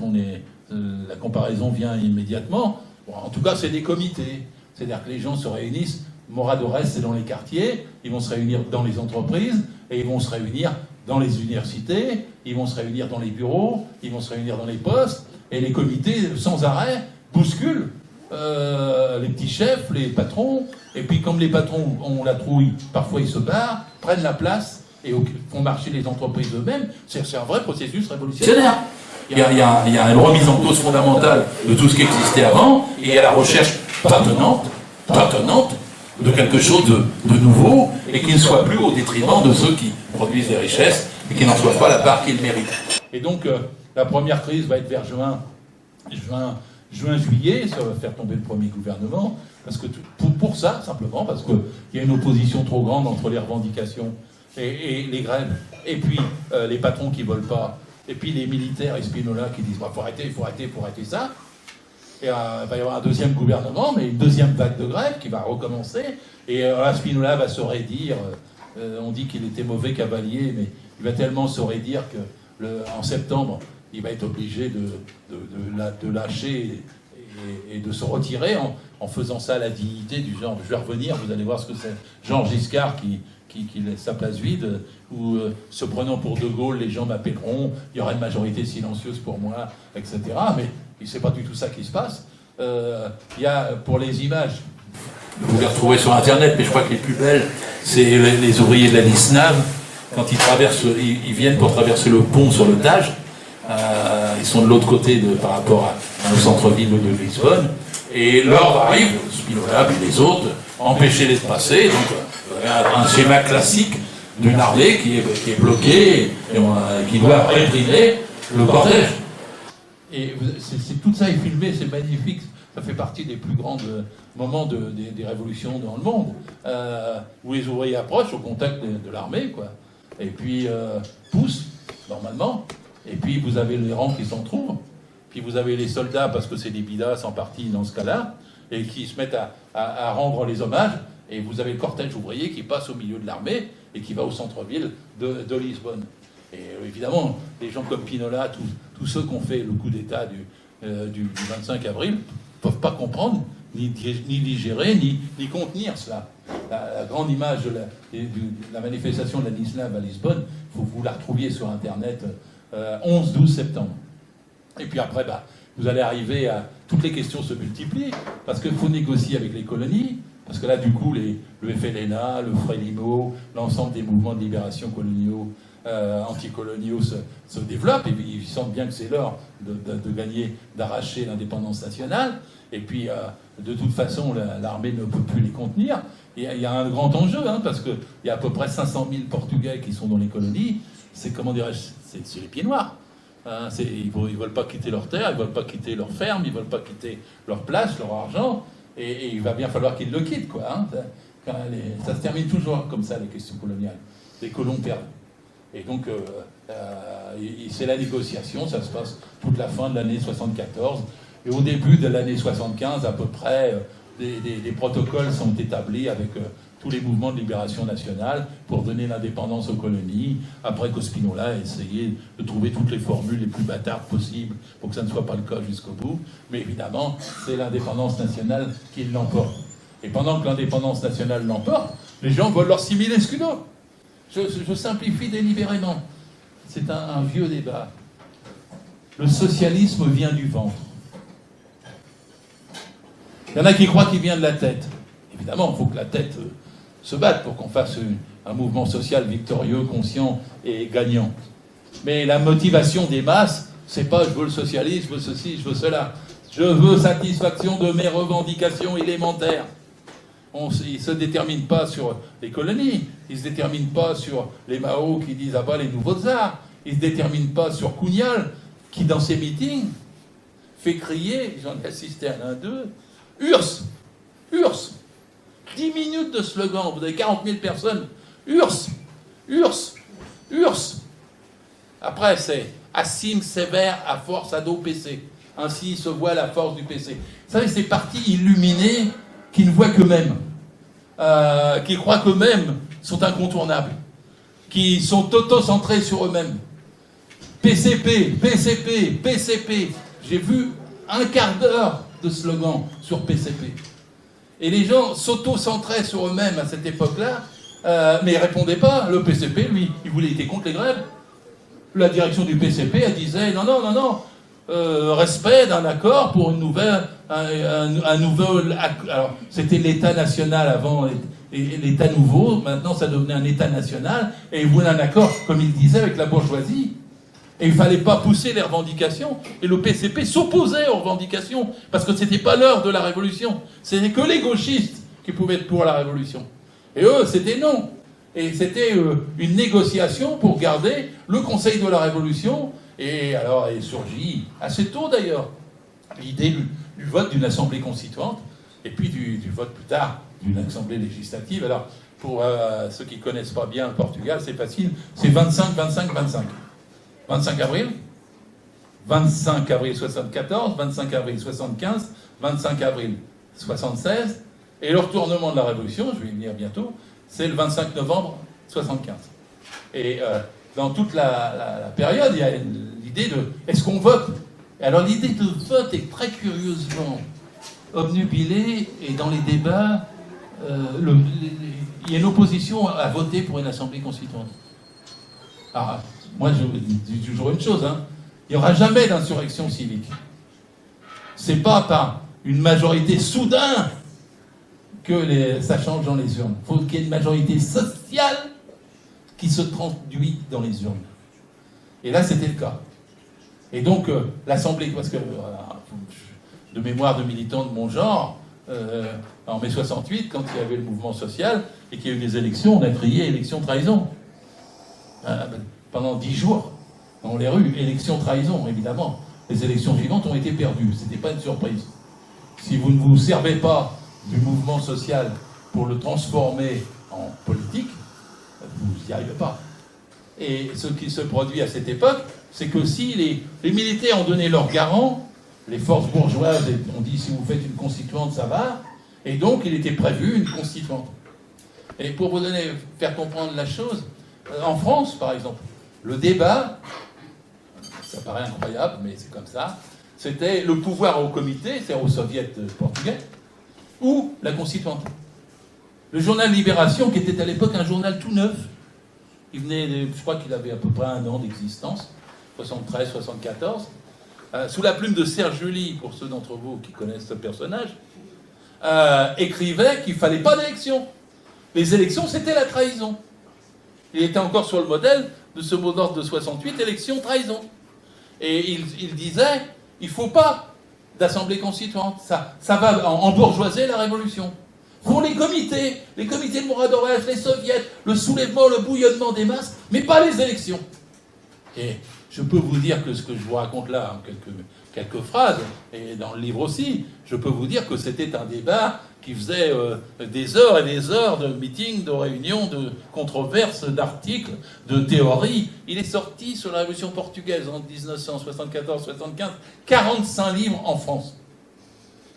la comparaison vient immédiatement. Bon, en tout cas, c'est des comités. C'est-à-dire que les gens se réunissent. Moradores, c'est dans les quartiers. Ils vont se réunir dans les entreprises. Et ils vont se réunir dans les universités. Ils vont se réunir dans les bureaux. Ils vont se réunir dans les postes. Et les comités, sans arrêt, bousculent les petits chefs, les patrons. Et puis, comme les patrons ont la trouille, parfois ils se barrent, prennent la place et font marcher les entreprises eux-mêmes. C'est un vrai processus révolutionnaire. Il y a une remise en cause fondamentale de tout ce qui existait avant, et il y a la recherche tâtonnante de quelque chose de nouveau, et qui ne soit plus au détriment de ceux qui produisent les richesses, et qui n'en soient pas la part qu'ils méritent. Et donc, la première crise va être vers juin-juillet, ça va faire tomber le premier gouvernement, parce que pour ça, simplement, parce qu'il y a une opposition trop grande entre les revendications et les grèves, et puis les patrons qui ne veulent pas, et puis les militaires et Spinola qui disent « faut arrêter ça ». Et il va y avoir un deuxième gouvernement, mais une deuxième vague de grève qui va recommencer, et Spinola va se raidir. On dit qu'il était mauvais cavalier, mais il va tellement se raidir qu'en septembre, il va être obligé de lâcher et de se retirer en faisant ça à la dignité du genre « je vais revenir, vous allez voir ce que c'est ». Jean Giscard qui laisse sa place vide, ou se prenant pour De Gaulle, les gens m'appelleront, il y aura une majorité silencieuse pour moi, etc. Mais c'est pas du tout ça qui se passe. Il y a, pour les images, vous pouvez retrouver sur Internet, mais je crois que les plus belles, c'est les ouvriers de la Lisnave, quand ils viennent pour traverser le pont sur le Tage. Ils sont de l'autre côté par rapport au centre-ville de Lisbonne, et l'ordre arrive, Spinola et les autres, empêcher-les de passer. Donc, un schéma classique d'une armée qui est bloquée et qui doit réprimer le cortège. Et tout ça est filmé, c'est magnifique. Ça fait partie des plus grands moments des révolutions dans le monde, où les ouvriers approchent au contact de l'armée, quoi. Et puis poussent, normalement. Et puis vous avez les rangs qui s'en trouvent. Puis vous avez les soldats, parce que c'est des bidasses en partie dans ce cas-là, et qui se mettent à rendre les hommages. Et vous avez le cortège ouvrier qui passe au milieu de l'armée et qui va au centre-ville de Lisbonne. Et évidemment, les gens comme Pinola, tous ceux qui ont fait le coup d'État du 25 avril, ne peuvent pas comprendre, ni digérer, ni contenir cela. La grande image de la manifestation de la Nislave à Lisbonne, vous la retrouviez sur Internet 11-12 septembre. Et puis après, vous allez arriver à... Toutes les questions se multiplient, parce qu'il faut négocier avec les colonies, parce que là, du coup, le FLNA, le Frelimo, l'ensemble des mouvements de libération coloniaux, anticoloniaux se développent, et ils sentent bien que c'est l'heure de gagner, d'arracher l'indépendance nationale. Et puis, de toute façon, l'armée ne peut plus les contenir. Il y a un grand enjeu, parce qu'il y a à peu près 500 000 Portugais qui sont dans les colonies. C'est, comment dirais-je, c'est les pieds noirs. Ils ne veulent pas quitter leur terre, ils ne veulent pas quitter leur ferme, ils ne veulent pas quitter leur place, leur argent. Et il va bien falloir qu'ils le quittent, quoi. Ça se termine toujours comme ça, les questions coloniales. Les colons perdent. Et donc, c'est la négociation, ça se passe toute la fin de l'année 74. Et au début de l'année 75, à peu près, des protocoles sont établis avec tous les mouvements de libération nationale pour donner l'indépendance aux colonies, après que Spinola a essayé de trouver toutes les formules les plus bâtardes possibles pour que ça ne soit pas le cas jusqu'au bout. Mais évidemment, c'est l'indépendance nationale qui l'emporte. Et pendant que l'indépendance nationale l'emporte, les gens veulent leur 6000 escudos. Je simplifie délibérément. C'est un vieux débat. Le socialisme vient du ventre. Il y en a qui croient qu'il vient de la tête. Évidemment, il faut que la tête se batte pour qu'on fasse un mouvement social victorieux, conscient et gagnant. Mais la motivation des masses, c'est pas je veux le socialisme, je veux ceci, je veux cela. Je veux satisfaction de mes revendications élémentaires. Ils ne se déterminent pas sur les colonies, ils ne se déterminent pas sur les Mao qui disent « Ah bah les nouveaux tsars », ils ne se déterminent pas sur Kougnal, qui dans ses meetings fait crier, j'en ai assisté à l'un d'eux, « URSS ! URSS ! 10 minutes de slogan, vous avez 40 000 personnes, « URSS ! URSS ! URSS !» Après, c'est « Assim sévère à force ado PC ». Ainsi se voit la force du PC. Vous savez, ces partis illuminés qui ne voient qu'eux-mêmes, qui croient qu'eux-mêmes sont incontournables, qui sont auto-centrés sur eux-mêmes. PCP, PCP, PCP. J'ai vu un quart d'heure de slogan sur PCP. Et les gens s'auto-centraient sur eux-mêmes à cette époque-là, mais ils ne répondaient pas. Le PCP, lui, il était contre les grèves. La direction du PCP, elle disait non, non, non, non. Respect d'un accord pour une nouvelle, un nouvel... Alors, c'était l'État national avant, et l'État nouveau, maintenant ça devenait un État national, et il voulait un accord, comme il disait, avec la bourgeoisie. Et il ne fallait pas pousser les revendications. Et le PCP s'opposait aux revendications, parce que ce n'était pas l'heure de la révolution. Ce n'était que les gauchistes qui pouvaient être pour la révolution. Et eux, c'était non. Et c'était une négociation pour garder le Conseil de la Révolution. Et alors est surgit, assez tôt d'ailleurs, l'idée du vote d'une assemblée constituante, et puis du vote plus tard d'une assemblée législative. Alors, pour ceux qui ne connaissent pas bien le Portugal, c'est facile, c'est 25, 25, 25. 25 avril, 25 avril 74, 25 avril 75, 25 avril 76, et le retournement de la Révolution, je vais y venir bientôt, c'est le 25 novembre 75. Et dans toute la période, il y a l'idée de « est-ce qu'on vote ?» Alors l'idée de vote est très curieusement obnubilée, et dans les débats, il y a une opposition à voter pour une assemblée constituante. Alors, moi je dis toujours une chose, il n'y aura jamais d'insurrection civique. C'est pas par une majorité soudaine que ça change dans les urnes. Il faut qu'il y ait une majorité sociale qui se traduit dans les urnes. Et là, c'était le cas. Et donc, l'Assemblée, parce que, de mémoire de militants de mon genre, en mai 68, quand il y avait le mouvement social et qu'il y a eu des élections, on a crié « élection-trahison ». Pendant 10 jours, dans les rues, élection-trahison, évidemment. Les élections suivantes ont été perdues, ce n'était pas une surprise. Si vous ne vous servez pas du mouvement social pour le transformer en politique, vous n'y arrivez pas. Et ce qui se produit à cette époque, c'est que si les militaires ont donné leur garant, les forces bourgeoises ont dit si vous faites une constituante, ça va. Et donc, il était prévu une constituante. Et pour vous faire comprendre la chose, en France, par exemple, le débat, ça paraît incroyable, mais c'est comme ça, c'était le pouvoir au comité, c'est-à-dire au soviet portugais, ou la constituante. Le journal Libération, qui était à l'époque un journal tout neuf, il venait, je crois qu'il avait à peu près 1 an d'existence, 73, 74, sous la plume de Serge July, pour ceux d'entre vous qui connaissent ce personnage, écrivait qu'il ne fallait pas d'élection. Les élections, c'était la trahison. Il était encore sur le modèle de ce mot d'ordre de 68, élection, trahison. Et il disait, il ne faut pas d'assemblée constituante. Ça va embourgeoiser la révolution. Pour les comités de Mouradoresh, les soviets, le soulèvement, le bouillonnement des masses, mais pas les élections. Et je peux vous dire que ce que je vous raconte là, en quelques phrases, et dans le livre aussi, je peux vous dire que c'était un débat qui faisait des heures et des heures de meetings, de réunions, de controverses, d'articles, de théories. Il est sorti sur la Révolution portugaise en 1974-75, 45 livres en France.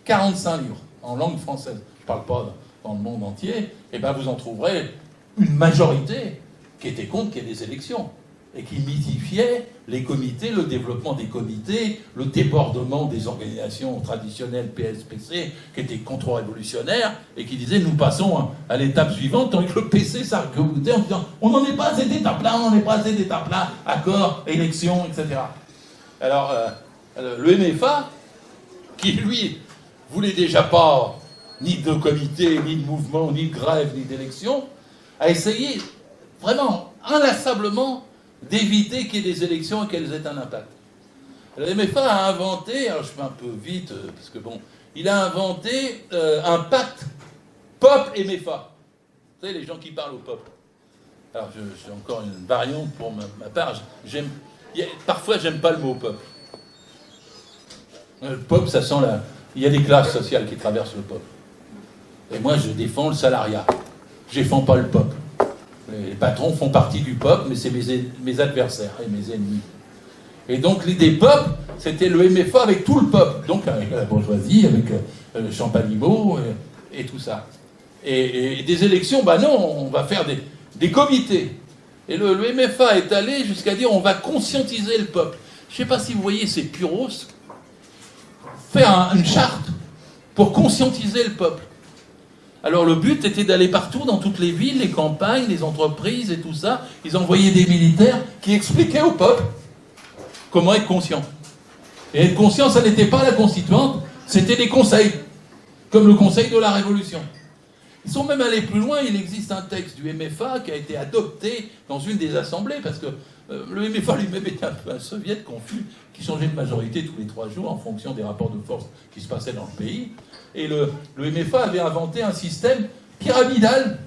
45 livres en langue française. Je ne parle pas dans le monde entier. Et bien vous en trouverez une majorité qui était contre qu'il y ait des élections et qui mythifiait les comités, le développement des comités, le débordement des organisations traditionnelles PSPC qui étaient contre-révolutionnaires et qui disaient nous passons à l'étape suivante, tandis que le PC s'arc-boutait en disant on n'en est pas à cette étape-là, on n'en est pas à cette étape-là, accord, élection, etc. Alors, le MFA, qui lui voulait déjà pas ni de comité, ni de mouvement, ni de grève, ni d'élection, a essayé vraiment inlassablement d'éviter qu'il y ait des élections et qu'elles aient un impact. Le MFA a inventé, alors je fais un peu vite, parce que bon, il a inventé un pacte peuple et MFA. Vous savez, les gens qui parlent au peuple. Alors j'ai encore une variante pour ma part. Parfois, j'aime pas le mot peuple. Le peuple, ça sent la... Il y a des classes sociales qui traversent le peuple. Et moi, je défends le salariat. Je défends pas le peuple. Les patrons font partie du peuple, mais c'est mes adversaires et mes ennemis. Et donc l'idée peuple, c'était le MFA avec tout le peuple, donc avec la bourgeoisie, avec le Champalimaud et tout ça. Et des élections, bah non, on va faire des comités. Et le MFA est allé jusqu'à dire on va conscientiser le peuple. Je ne sais pas si vous voyez ces puros faire une charte pour conscientiser le peuple. Alors le but était d'aller partout, dans toutes les villes, les campagnes, les entreprises et tout ça. Ils envoyaient des militaires qui expliquaient au peuple comment être conscient. Et être conscient, ça n'était pas la constituante, c'était des conseils, comme le conseil de la Révolution. Ils sont même allés plus loin, il existe un texte du MFA qui a été adopté dans une des assemblées, parce que le MFA lui-même était un peu un soviet confus, qui changeait de majorité tous les 3 jours en fonction des rapports de force qui se passaient dans le pays. Et le MFA avait inventé un système pyramidal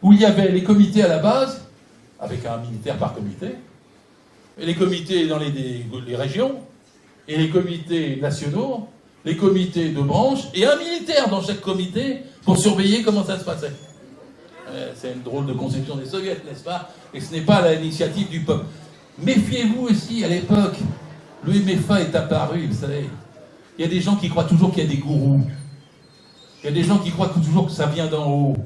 où il y avait les comités à la base, avec un militaire par comité, et les comités dans les régions, et les comités nationaux, les comités de branche, et un militaire dans chaque comité pour surveiller comment ça se passait. C'est une drôle de conception des soviets, n'est-ce pas? Et ce n'est pas l'initiative du peuple. Méfiez-vous aussi, à l'époque, le MFA est apparu, vous savez. Il y a des gens qui croient toujours qu'il y a des gourous. Il y a des gens qui croient toujours que ça vient d'en haut.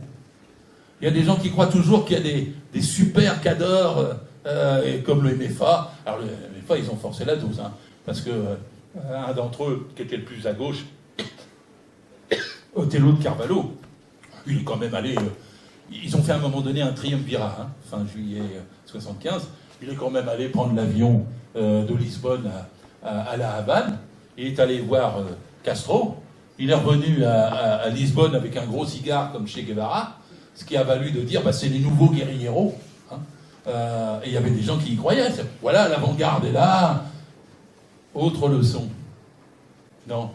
Il y a des gens qui croient toujours qu'il y a des super cadors comme le MFA. Alors le MFA, ils ont forcé la dose, hein, parce que un d'entre eux, qui était le plus à gauche, Othello de Carvalho, il est quand même allé... ils ont fait à un moment donné un triumvirat, hein, fin juillet 75. Il est quand même allé prendre l'avion de Lisbonne à La Havane. Il est allé voir Castro. Il est revenu à Lisbonne avec un gros cigare comme Che Guevara, ce qui a valu de dire c'est les nouveaux guérilleros. Hein. Et il y avait des gens qui y croyaient. Voilà, l'avant-garde est là. Autre leçon. Non,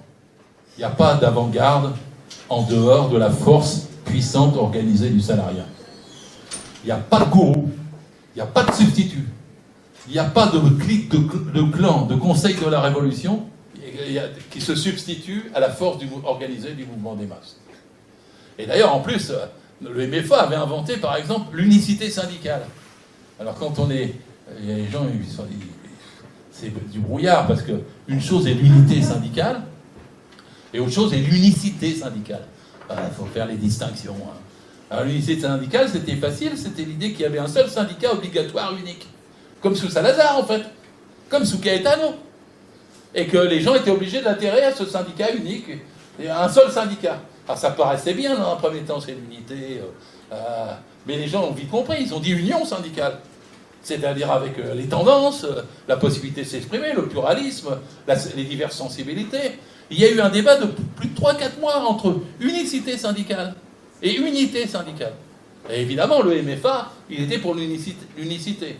il n'y a pas d'avant-garde en dehors de la force puissante organisée du salariat. Il n'y a pas de gourou, il n'y a pas de substitut, il n'y a pas de clique, de clan, de conseil de la Révolution qui se substitue à la force organisée du mouvement des masses. Et d'ailleurs, en plus, le MFA avait inventé, par exemple, l'unicité syndicale. Alors quand on est... Il y a les gens, c'est du brouillard, parce qu'une chose est l'unité syndicale, et autre chose est l'unicité syndicale. Il faut faire les distinctions. Hein. Alors l'unicité syndicale, c'était facile, c'était l'idée qu'il y avait un seul syndicat obligatoire unique. Comme sous Salazar, en fait. Comme sous Caetano. Et que les gens étaient obligés d'adhérer à ce syndicat unique. Et un seul syndicat. Alors ça paraissait bien dans un premier temps, c'est l'unité. Mais les gens ont vite compris, ils ont dit union syndicale. C'est-à-dire avec les tendances, la possibilité de s'exprimer, le pluralisme, les diverses sensibilités. Il y a eu un débat de plus de 3-4 mois entre unicité syndicale et unité syndicale. Et évidemment, le MFA, il était pour l'unicité.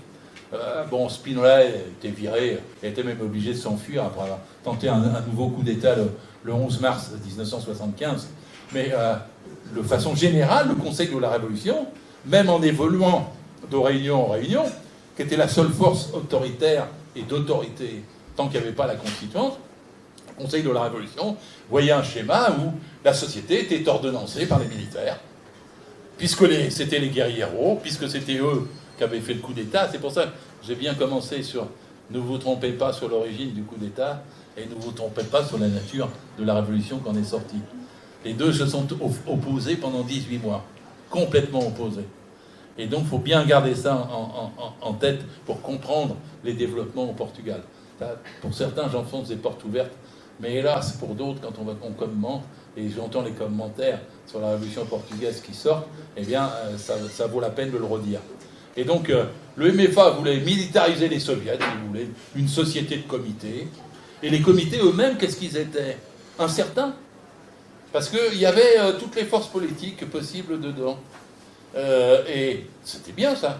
Bon, Spinola était viré, il était même obligé de s'enfuir après avoir tenté un nouveau coup d'État le 11 mars 1975. Mais de façon générale, le Conseil de la Révolution, même en évoluant de réunion en réunion, qui était la seule force autoritaire et d'autorité tant qu'il n'y avait pas la Constituante, le Conseil de la Révolution voyait un schéma où la société était ordonnancée par les militaires, puisque c'était les guerrieros, puisque c'était eux qui avaient fait le coup d'État. C'est pour ça que j'ai bien commencé sur « ne vous trompez pas sur l'origine du coup d'État » et « ne vous trompez pas sur la nature de la révolution qu'en est sortie ». Les deux se sont opposés pendant 18 mois, complètement opposés. Et donc, il faut bien garder ça en tête pour comprendre les développements au Portugal. Pour certains, j'enfonce des portes ouvertes, mais hélas, pour d'autres, quand on commente, et j'entends les commentaires sur la révolution portugaise qui sortent, eh bien, ça vaut la peine de le redire. Et donc, le MFA voulait militariser les soviets, il voulait une société de comités. Et les comités eux-mêmes, qu'est-ce qu'ils étaient? Incertains. Parce qu'il y avait toutes les forces politiques possibles dedans. Et c'était bien ça.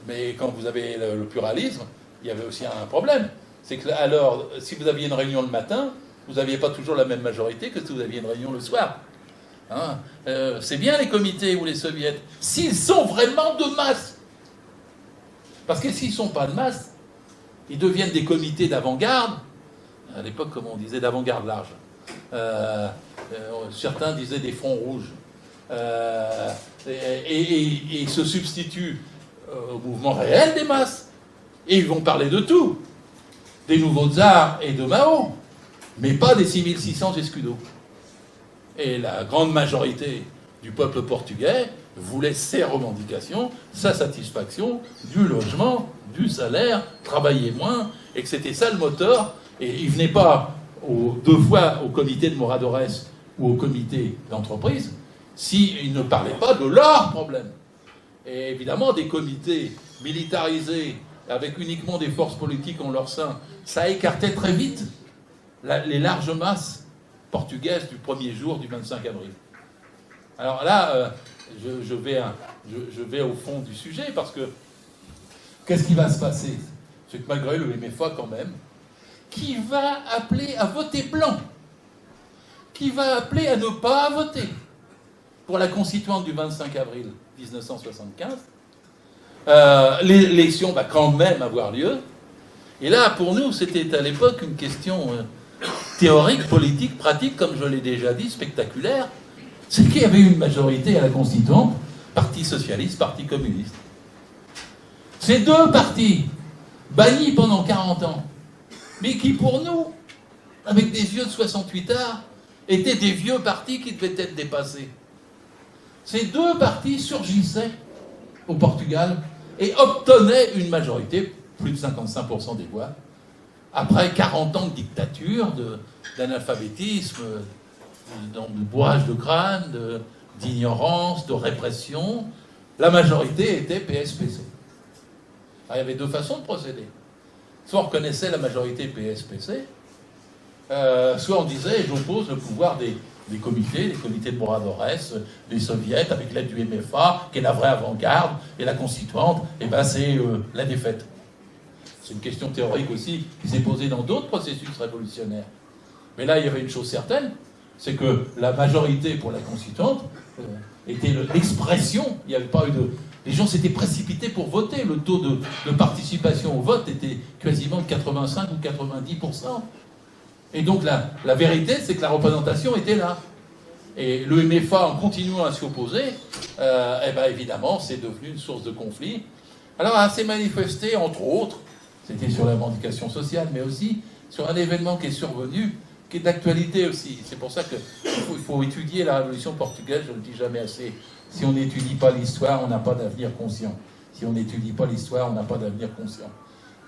Mais quand vous avez le pluralisme, il y avait aussi un problème. C'est que alors, si vous aviez une réunion le matin, vous n'aviez pas toujours la même majorité que si vous aviez une réunion le soir. Hein, c'est bien les comités ou les soviets, s'ils sont vraiment de masse. Parce que s'ils ne sont pas de masse, ils deviennent des comités d'avant-garde. À l'époque, comme on disait, d'avant-garde large. Certains disaient des fronts rouges. Et se substituent au mouvement réel des masses. Et ils vont parler de tout. Des nouveaux tsars et de Mao. Mais pas des 6600 escudos. Et la grande majorité du peuple portugais voulait ses revendications, sa satisfaction, du logement, du salaire, travailler moins, et que c'était ça le moteur. Et ils ne venaient pas deux fois au comité de Moradores ou au comité d'entreprise s'ils ne parlaient pas de leurs problèmes. Et évidemment, des comités militarisés avec uniquement des forces politiques en leur sein, ça écartait très vite les larges masses portugaises du premier jour du 25 avril. Alors là, je vais au fond du sujet, parce que qu'est-ce qui va se passer? C'est que malgré le MFA quand même, qui va appeler à voter blanc, qui va appeler à ne pas voter pour la constituante du 25 avril 1975, l'élection va quand même avoir lieu. Et là, pour nous, c'était à l'époque une question théorique, politique, pratique, comme je l'ai déjà dit, spectaculaire. C'est qu'il y avait une majorité à la constituante, Parti socialiste, Parti communiste. Ces deux partis, bannis pendant 40 ans, mais qui pour nous, avec des yeux de 68 ards, étaient des vieux partis qui devaient être dépassés. Ces deux partis surgissaient au Portugal et obtenaient une majorité, plus de 55% des voix, après 40 ans de dictature, d'analphabétisme, de bourrage de crâne, d'ignorance, de répression. La majorité était PSPC. Alors, il y avait deux façons de procéder. Soit on reconnaissait la majorité PSPC, soit on disait j'oppose le pouvoir des comités de Moradores, des soviets, avec l'aide du MFA, qui est la vraie avant-garde, et la constituante, et ben c'est la défaite. C'est une question théorique aussi qui s'est posée dans d'autres processus révolutionnaires. Mais là, il y avait une chose certaine, c'est que la majorité pour la constituante était l'expression, il n'y avait pas eu de... Les gens s'étaient précipités pour voter, le taux de participation au vote était quasiment de 85 ou 90%. Et donc la vérité, c'est que la représentation était là. Et le MFA, en continuant à s'y opposer, eh ben évidemment, c'est devenu une source de conflit. Alors, elle s'est manifestée, entre autres, C'était sur la revendication sociale, mais aussi sur un événement qui est survenu, qui est d'actualité aussi. C'est pour ça qu'il faut étudier la Révolution portugaise, je ne le dis jamais assez. Si on n'étudie pas l'histoire, on n'a pas d'avenir conscient. Si on n'étudie pas l'histoire, on n'a pas d'avenir conscient.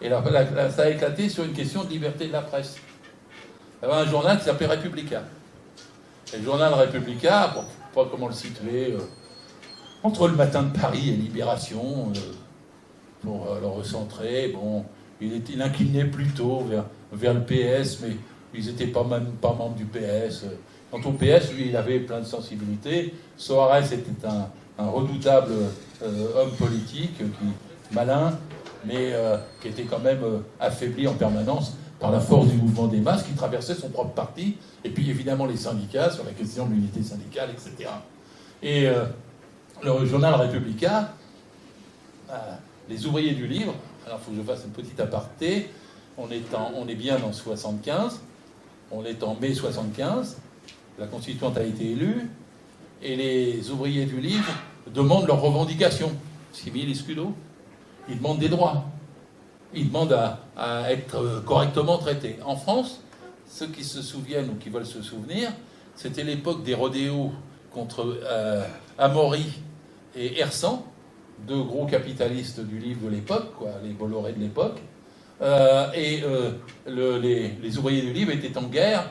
Et là, ça a éclaté sur une question de liberté de la presse. Il y avait un journal qui s'appelait Républica. Et le journal Républica, bon, pas comment le situer, entre le Matin de Paris et Libération, pour le recentrer, bon, il inclinait plutôt vers le PS, mais ils n'étaient pas membres du PS. Quant au PS, lui, il avait plein de sensibilités. Soares était un redoutable homme politique, malin, mais qui était quand même affaibli en permanence par la force du mouvement des masses qui traversait son propre parti, et puis évidemment les syndicats sur la question de l'unité syndicale, etc. Et le journal Républicain, les ouvriers du livre, alors il faut que je fasse une petite aparté, on est bien en 75, on est en mai 75, la constituante a été élue, et les ouvriers du livre demandent leurs revendications, civil et scudo, ils demandent des droits. Ils demandent à être correctement traités. En France, ceux qui se souviennent ou qui veulent se souvenir, c'était l'époque des rodéos contre Amaury et Hersan, deux gros capitalistes du livre de l'époque, les Bolloré de l'époque. Les ouvriers du livre étaient en guerre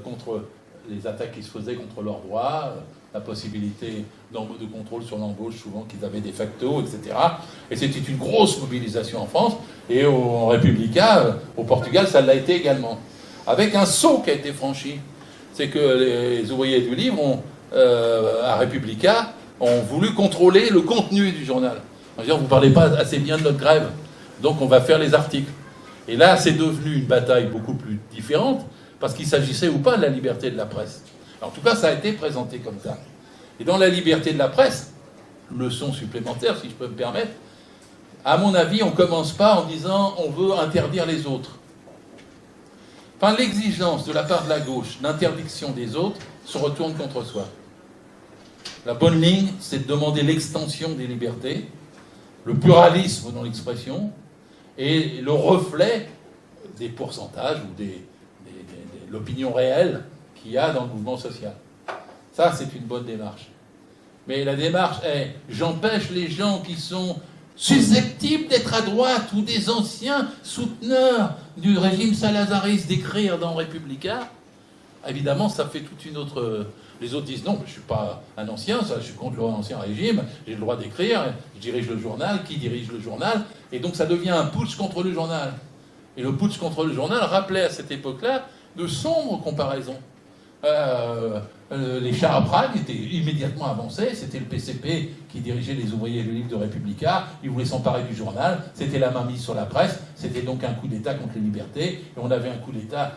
contre les attaques qui se faisaient contre leurs droits, la possibilité de contrôle sur l'embauche, souvent qu'ils avaient des facto, etc. Et c'était une grosse mobilisation en France, et en Républica, au Portugal, ça l'a été également. Avec un saut qui a été franchi, c'est que les ouvriers du livre, à Républica, ont voulu contrôler le contenu du journal. En disant, vous ne parlez pas assez bien de notre grève, donc on va faire les articles. Et là, c'est devenu une bataille beaucoup plus différente, parce qu'il s'agissait ou pas de la liberté de la presse. En tout cas, ça a été présenté comme ça. Et dans la liberté de la presse, leçon supplémentaire, si je peux me permettre, à mon avis, on ne commence pas en disant on veut interdire les autres. Enfin, l'exigence de la part de la gauche d'interdiction des autres se retourne contre soi. La bonne ligne, c'est de demander l'extension des libertés, le pluralisme dans l'expression, et le reflet des pourcentages ou de l'opinion réelle qu'il y a dans le mouvement social. Ça, c'est une bonne démarche. Mais la démarche est, j'empêche les gens qui sont susceptibles d'être à droite ou des anciens souteneurs du régime salazariste d'écrire dans Républica. Évidemment, ça fait toute une autre... Les autres disent, non, je ne suis pas un ancien, je suis contre l'ancien régime, j'ai le droit d'écrire, je dirige le journal, qui dirige le journal, et donc ça devient un putsch contre le journal. Et le putsch contre le journal rappelait à cette époque-là de sombres comparaisons. Les chars à Prague étaient immédiatement avancés, c'était le PCP qui dirigeait les ouvriers du livre de Républica, ils voulaient s'emparer du journal, c'était la main mise sur la presse, c'était donc un coup d'État contre les libertés, et on avait un coup d'État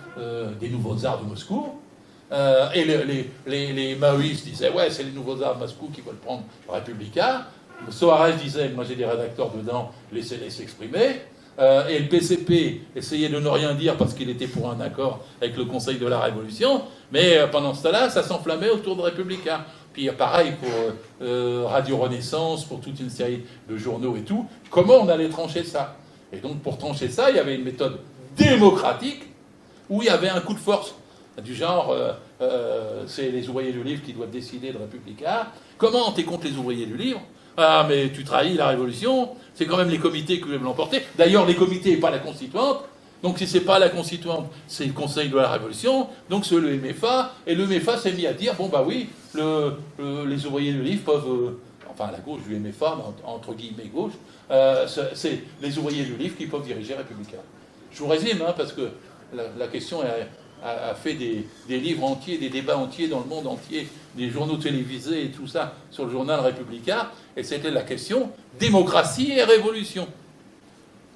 des nouveaux tsars de Moscou, et les maoïstes disaient ouais, c'est les nouveaux tsars de Moscou qui veulent prendre Républica. Soares disait, moi j'ai des rédacteurs dedans, laissez-les s'exprimer. Et le PCP essayait de ne rien dire parce qu'il était pour un accord avec le Conseil de la Révolution, mais pendant ce temps-là, ça s'enflammait autour de Républicain. Puis pareil pour Radio Renaissance, pour toute une série de journaux et tout. Comment on allait trancher ça? Et donc pour trancher ça, il y avait une méthode démocratique où il y avait un coup de force du genre c'est les ouvriers du livre qui doivent décider de Républicain. Comment t'es contre les ouvriers du livre? Ah, mais tu trahis la Révolution, c'est quand même les comités qui veulent l'emporter. D'ailleurs, les comités et pas la Constituante. Donc, si c'est pas la Constituante, c'est le Conseil de la Révolution. Donc, c'est le MFA. Et le MFA s'est mis à dire, bon, bah oui, les ouvriers du livre peuvent... enfin, la gauche du MFA, entre guillemets gauche, c'est les ouvriers du livre qui peuvent diriger Républicain. Je vous résume, hein, parce que la question a fait des livres entiers, des débats entiers dans le monde entier, des journaux télévisés et tout ça sur le journal Républicain, et c'était la question démocratie et révolution.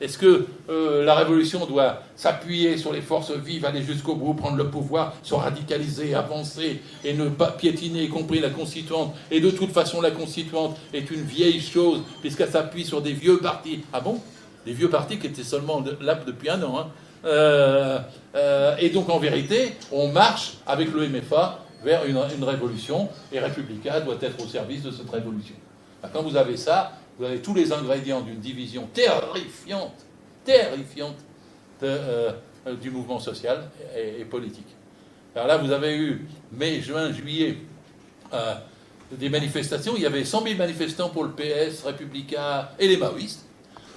Est-ce que la révolution doit s'appuyer sur les forces vives, aller jusqu'au bout, prendre le pouvoir, se radicaliser, avancer et ne pas piétiner, y compris la Constituante? Et de toute façon, la Constituante est une vieille chose puisqu'elle s'appuie sur des vieux partis. Ah bon? Des vieux partis qui étaient seulement là depuis un an, hein. Et donc en vérité, on marche avec le MFA vers une révolution, et Républicain doit être au service de cette révolution. Quand vous avez ça, vous avez tous les ingrédients d'une division terrifiante terrifiante du mouvement social et politique. Alors là, vous avez eu mai, juin, juillet, des manifestations. Il y avait 100 000 manifestants pour le PS, Républicains et les maoïstes.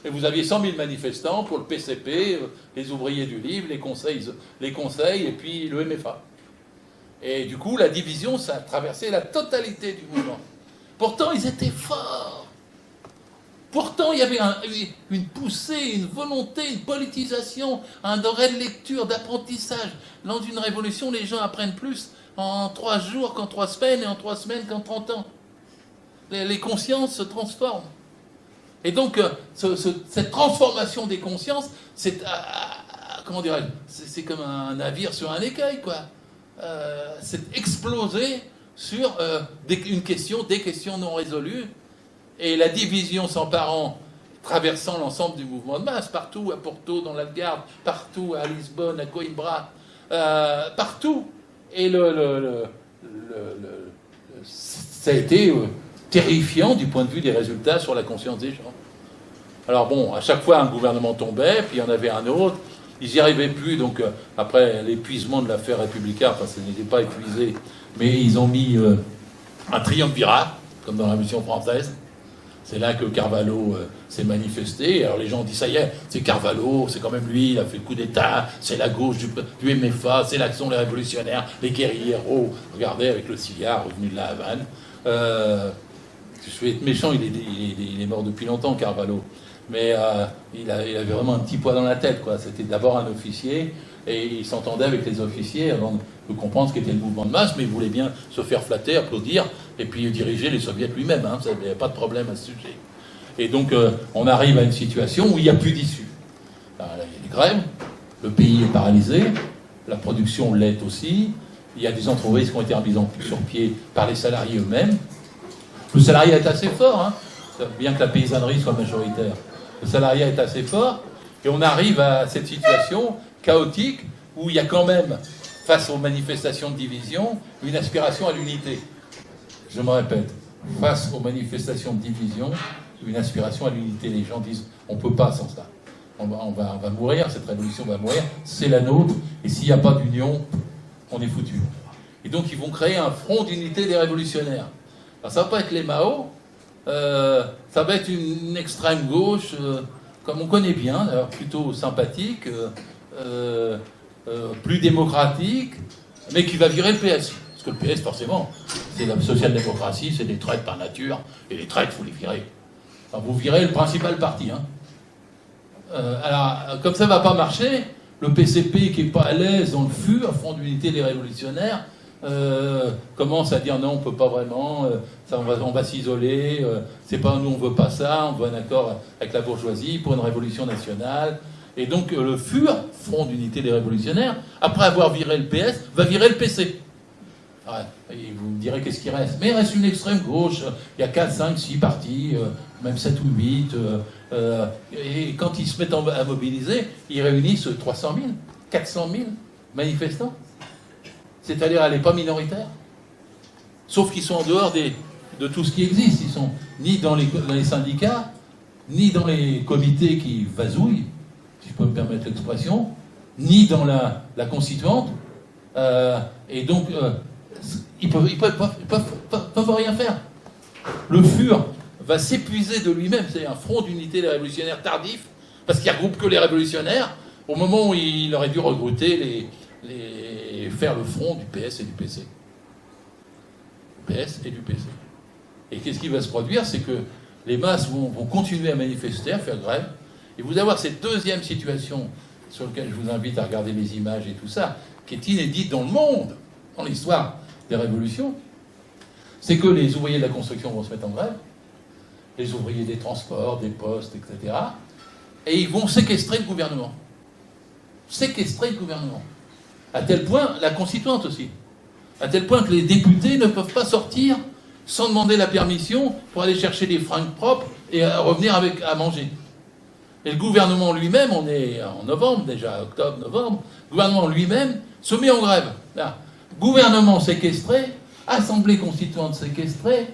Et vous aviez 100 000 manifestants pour le PCP, les ouvriers du livre, les conseils et puis le MFA. Et du coup, la division, ça a traversé la totalité du mouvement. Pourtant, ils étaient forts. Pourtant, il y avait une poussée, une volonté, une politisation, un degré de lecture, d'apprentissage. Dans une révolution, les gens apprennent plus en 3 jours qu'en 3 semaines et en 3 semaines qu'en 30 ans. Les consciences se transforment. Et donc, cette transformation des consciences, c'est, comment dirais-je, c'est comme un navire sur un écueil, quoi. C'est explosé sur une question, des questions non résolues, et la division s'emparant, traversant l'ensemble du mouvement de masse, partout, à Porto, dans l'Algarve, partout, à Lisbonne, à Coimbra, partout. Et ça a été terrifiant du point de vue des résultats sur la conscience des gens. Alors bon, à chaque fois, un gouvernement tombait, puis il y en avait un autre. Ils n'y arrivaient plus, donc après l'épuisement de l'affaire républicaine, enfin, ça n'était pas épuisé, mais ils ont mis un triumvirat, comme dans la Révolution française. C'est là que Carvalho s'est manifesté. Alors les gens ont dit, ça y est, c'est Carvalho, c'est quand même lui, il a fait le coup d'État, c'est la gauche du MFA, c'est l'action des révolutionnaires, les guerrilleros. Regardez, avec le cigare revenu de la Havane. Je vais être méchant, il est mort depuis longtemps, Carvalho. Mais il avait vraiment un petit poids dans la tête, quoi. C'était d'abord un officier, et il s'entendait avec les officiers avant de comprendre ce qu'était le mouvement de masse, mais il voulait bien se faire flatter, applaudir, et puis diriger les soviets lui-même, hein. Il n'y avait pas de problème à ce sujet. Et donc, on arrive à une situation où il n'y a plus d'issue. Alors, là, il y a des grèves, le pays est paralysé, la production l'est aussi, il y a des entreprises qui ont été remises sur pied par les salariés eux-mêmes. Le salariat est assez fort, hein, bien que la paysannerie soit majoritaire. Le salariat est assez fort, et on arrive à cette situation chaotique où il y a quand même, face aux manifestations de division, une aspiration à l'unité. Je me répète, face aux manifestations de division, une aspiration à l'unité. Les gens disent, on ne peut pas sans ça. On va mourir, cette révolution va mourir, c'est la nôtre, et s'il n'y a pas d'union, on est foutu. Et donc ils vont créer un front d'unité des révolutionnaires. Alors ça ne va pas être les Mao, ça va être une extrême gauche, comme on connaît bien, d'ailleurs plutôt sympathique, plus démocratique, mais qui va virer le PS. Parce que le PS, forcément, c'est la social-démocratie, c'est des traites par nature, et les traites, il faut les virer. Alors, vous virez le principal parti. Hein. Alors, comme ça ne va pas marcher, le PCP, qui n'est pas à l'aise dans le FUR, Front d'unité des révolutionnaires, commence à dire non, on ne peut pas vraiment, on va s'isoler, c'est pas nous, on ne veut pas ça, on veut un accord avec la bourgeoisie pour une révolution nationale. Et donc le FUR, Front d'unité des révolutionnaires, après avoir viré le PS, va virer le PC. Ouais, et vous me direz qu'est-ce qui reste. Mais il reste une extrême gauche, il y a 4, 5, 6 partis, même 7 ou 8, et quand ils se mettent à mobiliser, ils réunissent 300 000, 400 000 manifestants. C'est-à-dire, elle n'est pas minoritaire. Sauf qu'ils sont en dehors de tout ce qui existe. Ils sont ni dans les syndicats, ni dans les comités qui vasouillent, si je peux me permettre l'expression, ni dans la constituante. Et donc, ils peuvent rien faire. Le FUR va s'épuiser de lui-même. C'est un front d'unité des révolutionnaires tardif, parce qu'il ne regroupe que les révolutionnaires, au moment où il aurait dû recruter faire le front du PS et du PC. PS et du PC. Et qu'est-ce qui va se produire? C'est que les masses vont continuer à manifester, à faire grève, et vous allez avoir cette deuxième situation sur laquelle je vous invite à regarder les images et tout ça, qui est inédite dans le monde, dans l'histoire des révolutions, c'est que les ouvriers de la construction vont se mettre en grève, les ouvriers des transports, des postes, etc., et ils vont séquestrer le gouvernement. Séquestrer le gouvernement. À tel point, la constituante aussi, à tel point que les députés ne peuvent pas sortir sans demander la permission pour aller chercher des fringues propres et revenir à manger. Et le gouvernement lui-même, on est en novembre déjà, octobre, novembre, le gouvernement lui-même se met en grève. Là, gouvernement séquestré, assemblée constituante séquestrée,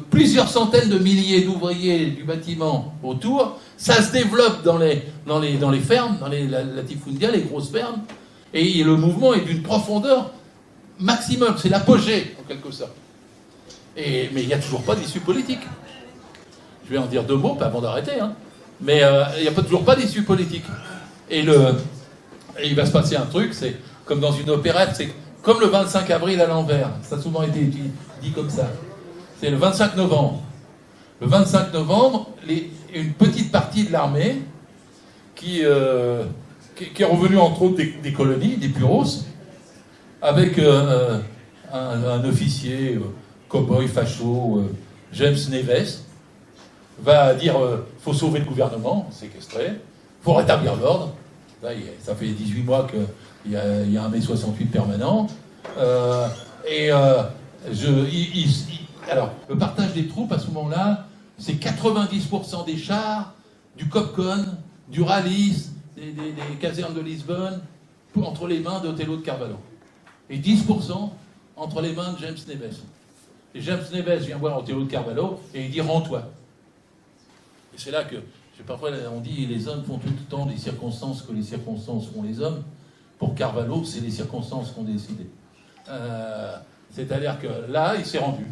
plusieurs centaines de milliers d'ouvriers du bâtiment autour, ça se développe dans les fermes, dans les latifundia, les grosses fermes, et le mouvement est d'une profondeur maximum, c'est l'apogée en quelque sorte. Mais il n'y a toujours pas d'issue politique. Je vais en dire deux mots avant d'arrêter, hein. Mais il n'y a toujours pas d'issue politique. Et il va se passer un truc, c'est comme dans une opérette, c'est comme le 25 avril à l'envers. Ça a souvent été dit comme ça. C'est le 25 novembre. Le 25 novembre, une petite partie de l'armée qui est revenue entre autres des colonies, des puros, avec un officier, cow-boy, facho, James Neves, va dire faut sauver le gouvernement, séquestrer, faut rétablir l'ordre. Là, ça fait 18 mois qu'il y a un mai 68 permanent. Alors, le partage des troupes, à ce moment-là, c'est 90% des chars, du Copcon, du Rallye, des casernes de Lisbonne, entre les mains d'Othello de Carvalho. Et 10% entre les mains de James Neves. Et James Neves vient voir Othello de Carvalho et il dit « Rends-toi ». Et c'est là que, parfois on dit les hommes font tout le temps les circonstances que les circonstances font les hommes. Pour Carvalho, c'est les circonstances qui ont décidé. C'est-à-dire que là, il s'est rendu.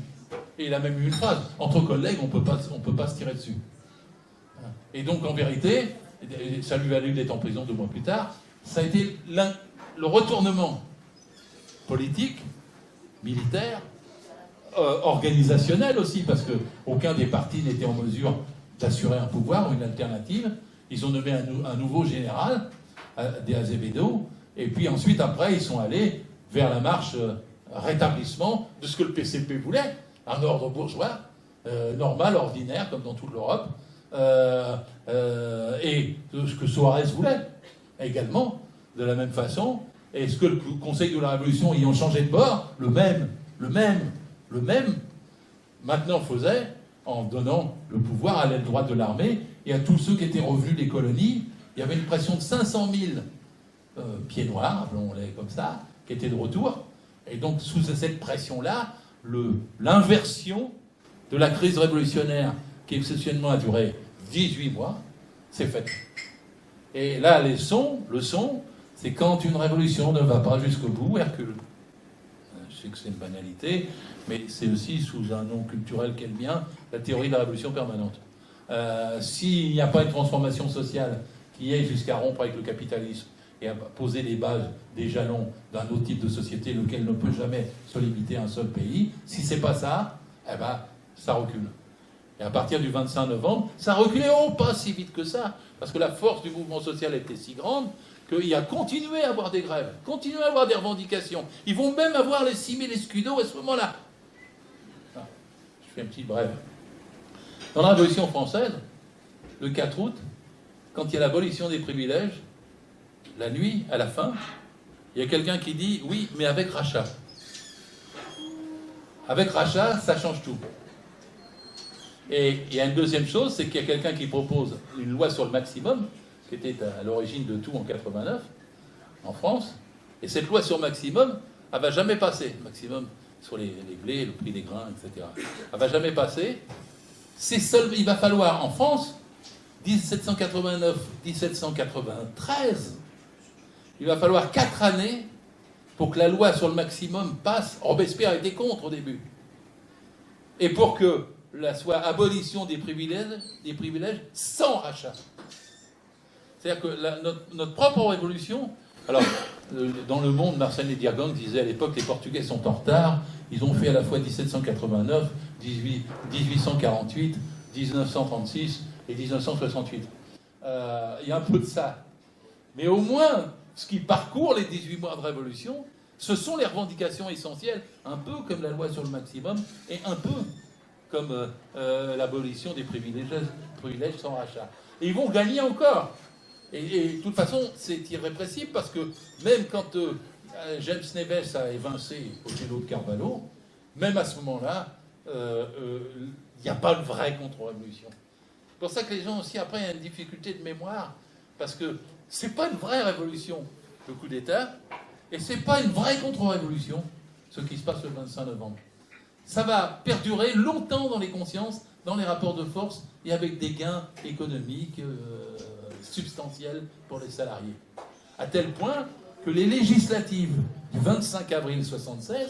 Et il a même eu une phrase. Entre collègues, on peut pas se tirer dessus. Et donc, en vérité, ça lui a valu d'être en prison 2 mois plus tard. Ça a été le retournement politique, militaire, organisationnel aussi, parce qu'aucun des partis n'était en mesure d'assurer un pouvoir ou une alternative. Ils ont nommé un nouveau général, de Azevedo, et puis ensuite, après, ils sont allés vers la marche rétablissement de ce que le PCP voulait, un ordre bourgeois, normal, ordinaire, comme dans toute l'Europe, et ce que Soares voulait également, de la même façon, et ce que le Conseil de la Révolution, ayant changé de bord, le même, maintenant faisait, en donnant le pouvoir à l'aile droite de l'armée et à tous ceux qui étaient revenus des colonies. Il y avait une pression de 500 000 pieds noirs, appelons-les comme ça, qui étaient de retour. Et donc, sous cette pression-là, l'inversion de la crise révolutionnaire, qui exceptionnellement a duré 18 mois, s'est faite. Et là, le son, c'est quand une révolution ne va pas jusqu'au bout, Hercule. Je sais que c'est une banalité, mais c'est aussi, sous un nom culturel qu'est le mien, la théorie de la révolution permanente. S'il n'y a pas une transformation sociale qui aille jusqu'à rompre avec le capitalisme et à poser les bases, des jalons d'un autre type de société, lequel ne peut jamais se limiter à un seul pays, si c'est pas ça, eh ben, ça recule. Et à partir du 25 novembre, ça reculait pas si vite que ça, parce que la force du mouvement social était si grande qu'il a continué à avoir des grèves, continué à avoir des revendications. Ils vont même avoir les 6000 escudos à ce moment-là. Je fais une petite brève. Dans la Révolution française, le 4 août, quand il y a l'abolition des privilèges, la nuit, à la fin, il y a quelqu'un qui dit « Oui, mais avec rachat ». Avec rachat, ça change tout. Et il y a une deuxième chose, c'est qu'il y a quelqu'un qui propose une loi sur le maximum, qui était à l'origine de tout en 89, en France. Et cette loi sur maximum, elle ne va jamais passer. Maximum sur les blés, le prix des grains, etc. Elle ne va jamais passer. Il va falloir, en France, 1789-1793, il va falloir 4 années pour que la loi sur le maximum passe. Robespierre était contre au début. Et pour que soit abolition des privilèges sans rachat. C'est-à-dire que notre propre révolution... Alors, dans Le Monde, Marcel Lédiagang disait à l'époque les Portugais sont en retard. Ils ont fait à la fois 1789, 1848, 1936 et 1968. Il y a un peu de ça. Mais au moins, ce qui parcourt les 18 mois de révolution, ce sont les revendications essentielles, un peu comme la loi sur le maximum et un peu comme l'abolition des privilèges sans rachat. Et ils vont gagner encore. Et de toute façon, c'est irrépressible parce que même quand James Neves a évincé Othello de Carvalho, même à ce moment-là, il n'y a pas de vraie contre-révolution. C'est pour ça que les gens aussi, après, ont une difficulté de mémoire, parce que c'est pas une vraie révolution, le coup d'État, et c'est pas une vraie contre-révolution, ce qui se passe le 25 novembre. ça va perdurer longtemps dans les consciences, dans les rapports de force et avec des gains économiques substantiels pour les salariés. À tel point que les législatives du 25 avril 1976,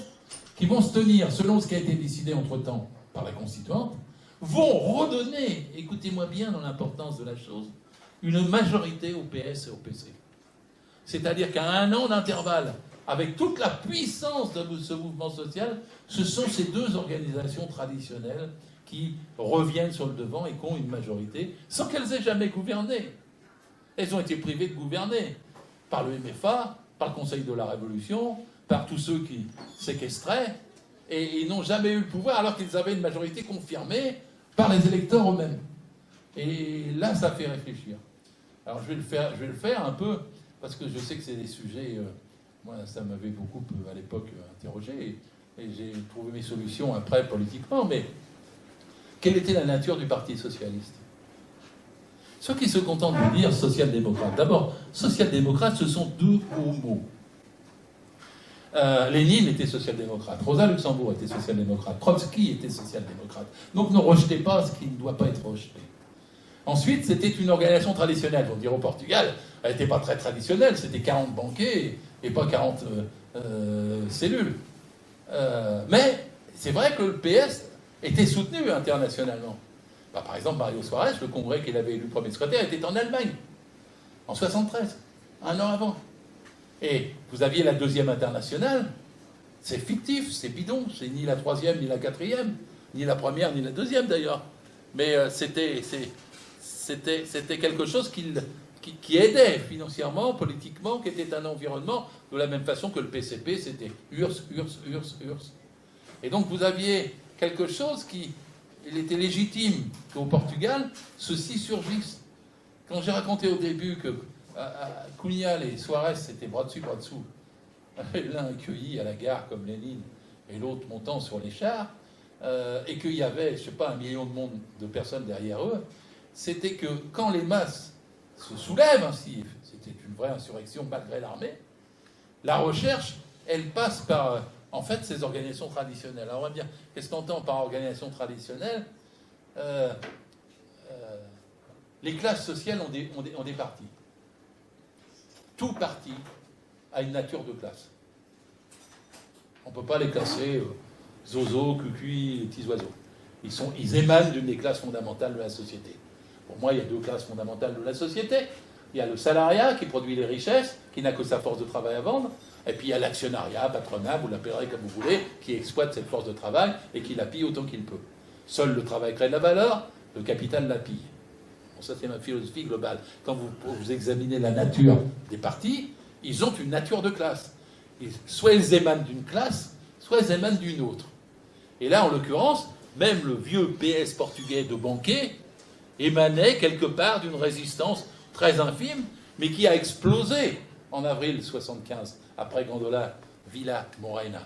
qui vont se tenir selon ce qui a été décidé entre-temps par la Constituante, vont redonner, écoutez-moi bien dans l'importance de la chose, une majorité au PS et au PC. C'est-à-dire qu'à un an d'intervalle, avec toute la puissance de ce mouvement social, ce sont ces deux organisations traditionnelles qui reviennent sur le devant et qui ont une majorité, sans qu'elles aient jamais gouverné. Elles ont été privées de gouverner par le MFA, par le Conseil de la Révolution, par tous ceux qui séquestraient, et ils n'ont jamais eu le pouvoir alors qu'ils avaient une majorité confirmée par les électeurs eux-mêmes. Et là, ça fait réfléchir. Alors je vais le faire un peu, parce que je sais que c'est des sujets, moi ça m'avait beaucoup à l'époque interrogé, et j'ai trouvé mes solutions après politiquement, mais quelle était la nature du Parti socialiste? Ceux qui se contentent de dire social-démocrate. D'abord, social-démocrate, ce sont deux gros mots. Lénine était social-démocrate, Rosa Luxembourg était social-démocrate, Trotsky était social-démocrate. Donc ne rejetez pas ce qui ne doit pas être rejeté. Ensuite, c'était une organisation traditionnelle. On dirait au Portugal, elle n'était pas très traditionnelle, c'était 40 banquiers et pas 40 cellules. Mais c'est vrai que le PS était soutenu internationalement. Bah, par exemple, Mario Soares, le congrès qu'il avait élu premier secrétaire, était en Allemagne, en 73, un an avant. Et vous aviez la deuxième internationale, c'est fictif, c'est bidon, c'est ni la troisième, ni la quatrième, ni la première, ni la deuxième d'ailleurs. Mais c'était quelque chose qui aidait financièrement, politiquement, qui était un environnement, de la même façon que le PCP, c'était URSS. Et donc vous aviez quelque chose il était légitime qu'au Portugal, ceci surgisse. Quand j'ai raconté au début que Cunhal et Soares étaient bras dessus, bras dessous, l'un accueilli à la gare comme Lénine et l'autre montant sur les chars, et qu'il y avait, je ne sais pas, 1 million de personnes derrière eux, c'était que quand les masses se soulèvent ainsi, c'était une vraie insurrection malgré l'armée, la recherche, elle passe par, en fait, ces organisations traditionnelles. Alors on va me dire, qu'est-ce qu'on entend par organisation traditionnelle? Les classes sociales ont des partis. Tout parti a une nature de classe. On ne peut pas les classer zozo, cucuy, petits oiseaux. Ils émanent d'une des classes fondamentales de la société. Pour moi, il y a deux classes fondamentales de la société. Il y a le salariat qui produit les richesses, qui n'a que sa force de travail à vendre. Et puis il y a l'actionnariat, patronat, vous l'appellerez comme vous voulez, qui exploite cette force de travail et qui la pille autant qu'il peut. Seul le travail crée de la valeur, le capital la pille. Bon, ça c'est ma philosophie globale. Quand vous examinez la nature des partis, ils ont une nature de classe. Soit ils émanent d'une classe, soit ils émanent d'une autre. Et là, en l'occurrence, même le vieux PS portugais de Banquet émanait quelque part d'une résistance très infime, mais qui a explosé en avril 1975, après Grandola, Villa, Morena.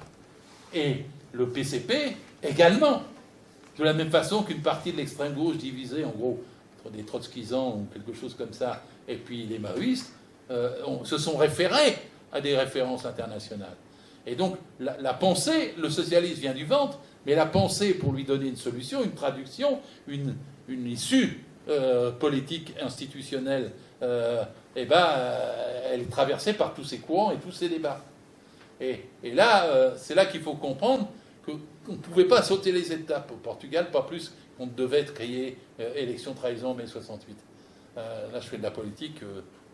Et le PCP également, de la même façon qu'une partie de l'extrême gauche divisée, en gros, entre des trotskisants ou quelque chose comme ça, et puis les maoïstes, se sont référés à des références internationales. Et donc, la pensée, le socialisme vient du ventre, mais la pensée, pour lui donner une solution, une traduction, une issue politique, institutionnelle, elle est traversée par tous ces courants et tous ces débats. Et là, c'est là qu'il faut comprendre qu'on ne pouvait pas sauter les étapes au Portugal, pas plus qu'on devait créer élection trahison mai 68. Là, je fais de la politique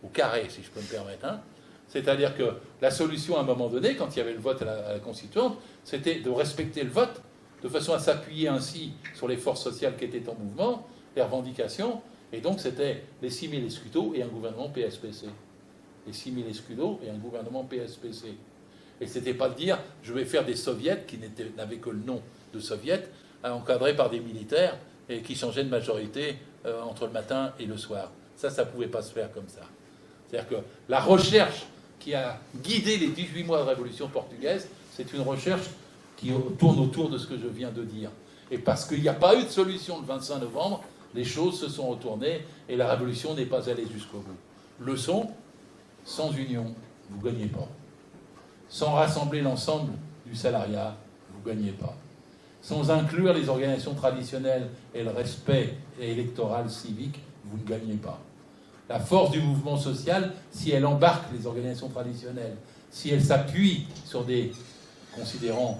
au carré, si je peux me permettre. Hein. C'est-à-dire que la solution, à un moment donné, quand il y avait le vote à la Constituante, c'était de respecter le vote, de façon à s'appuyer ainsi sur les forces sociales qui étaient en mouvement, les revendications, et donc c'était les 6000 escudos et un gouvernement PSPC. Les 6000 escudos et un gouvernement PSPC. Et c'était pas de dire, je vais faire des soviets qui n'avaient que le nom de soviets, encadrés par des militaires, et qui changeaient de majorité entre le matin et le soir. Ça ne pouvait pas se faire comme ça. C'est-à-dire que la recherche qui a guidé les 18 mois de révolution portugaise, c'est une recherche qui tourne autour de ce que je viens de dire. Et parce qu'il n'y a pas eu de solution le 25 novembre, les choses se sont retournées et la révolution n'est pas allée jusqu'au bout. Leçon, sans union, vous ne gagnez pas. Sans rassembler l'ensemble du salariat, vous ne gagnez pas. sans inclure les organisations traditionnelles et le respect électoral civique, vous ne gagnez pas. La force du mouvement social, si elle embarque les organisations traditionnelles, si elle s'appuie sur des considérants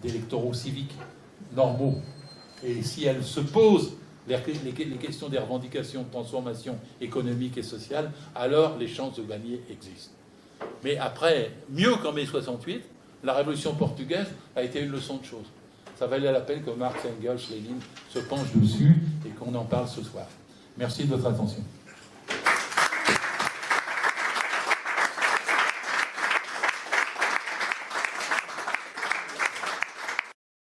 d'électoraux civiques normaux, et si elle se pose les questions des revendications de transformation économique et sociale, alors les chances de gagner existent. Mais après, mieux qu'en mai 68, la révolution portugaise a été une leçon de choses. Ça valait la peine que Marx, Engels, Lénine se penchent dessus et qu'on en parle ce soir. Merci de votre attention.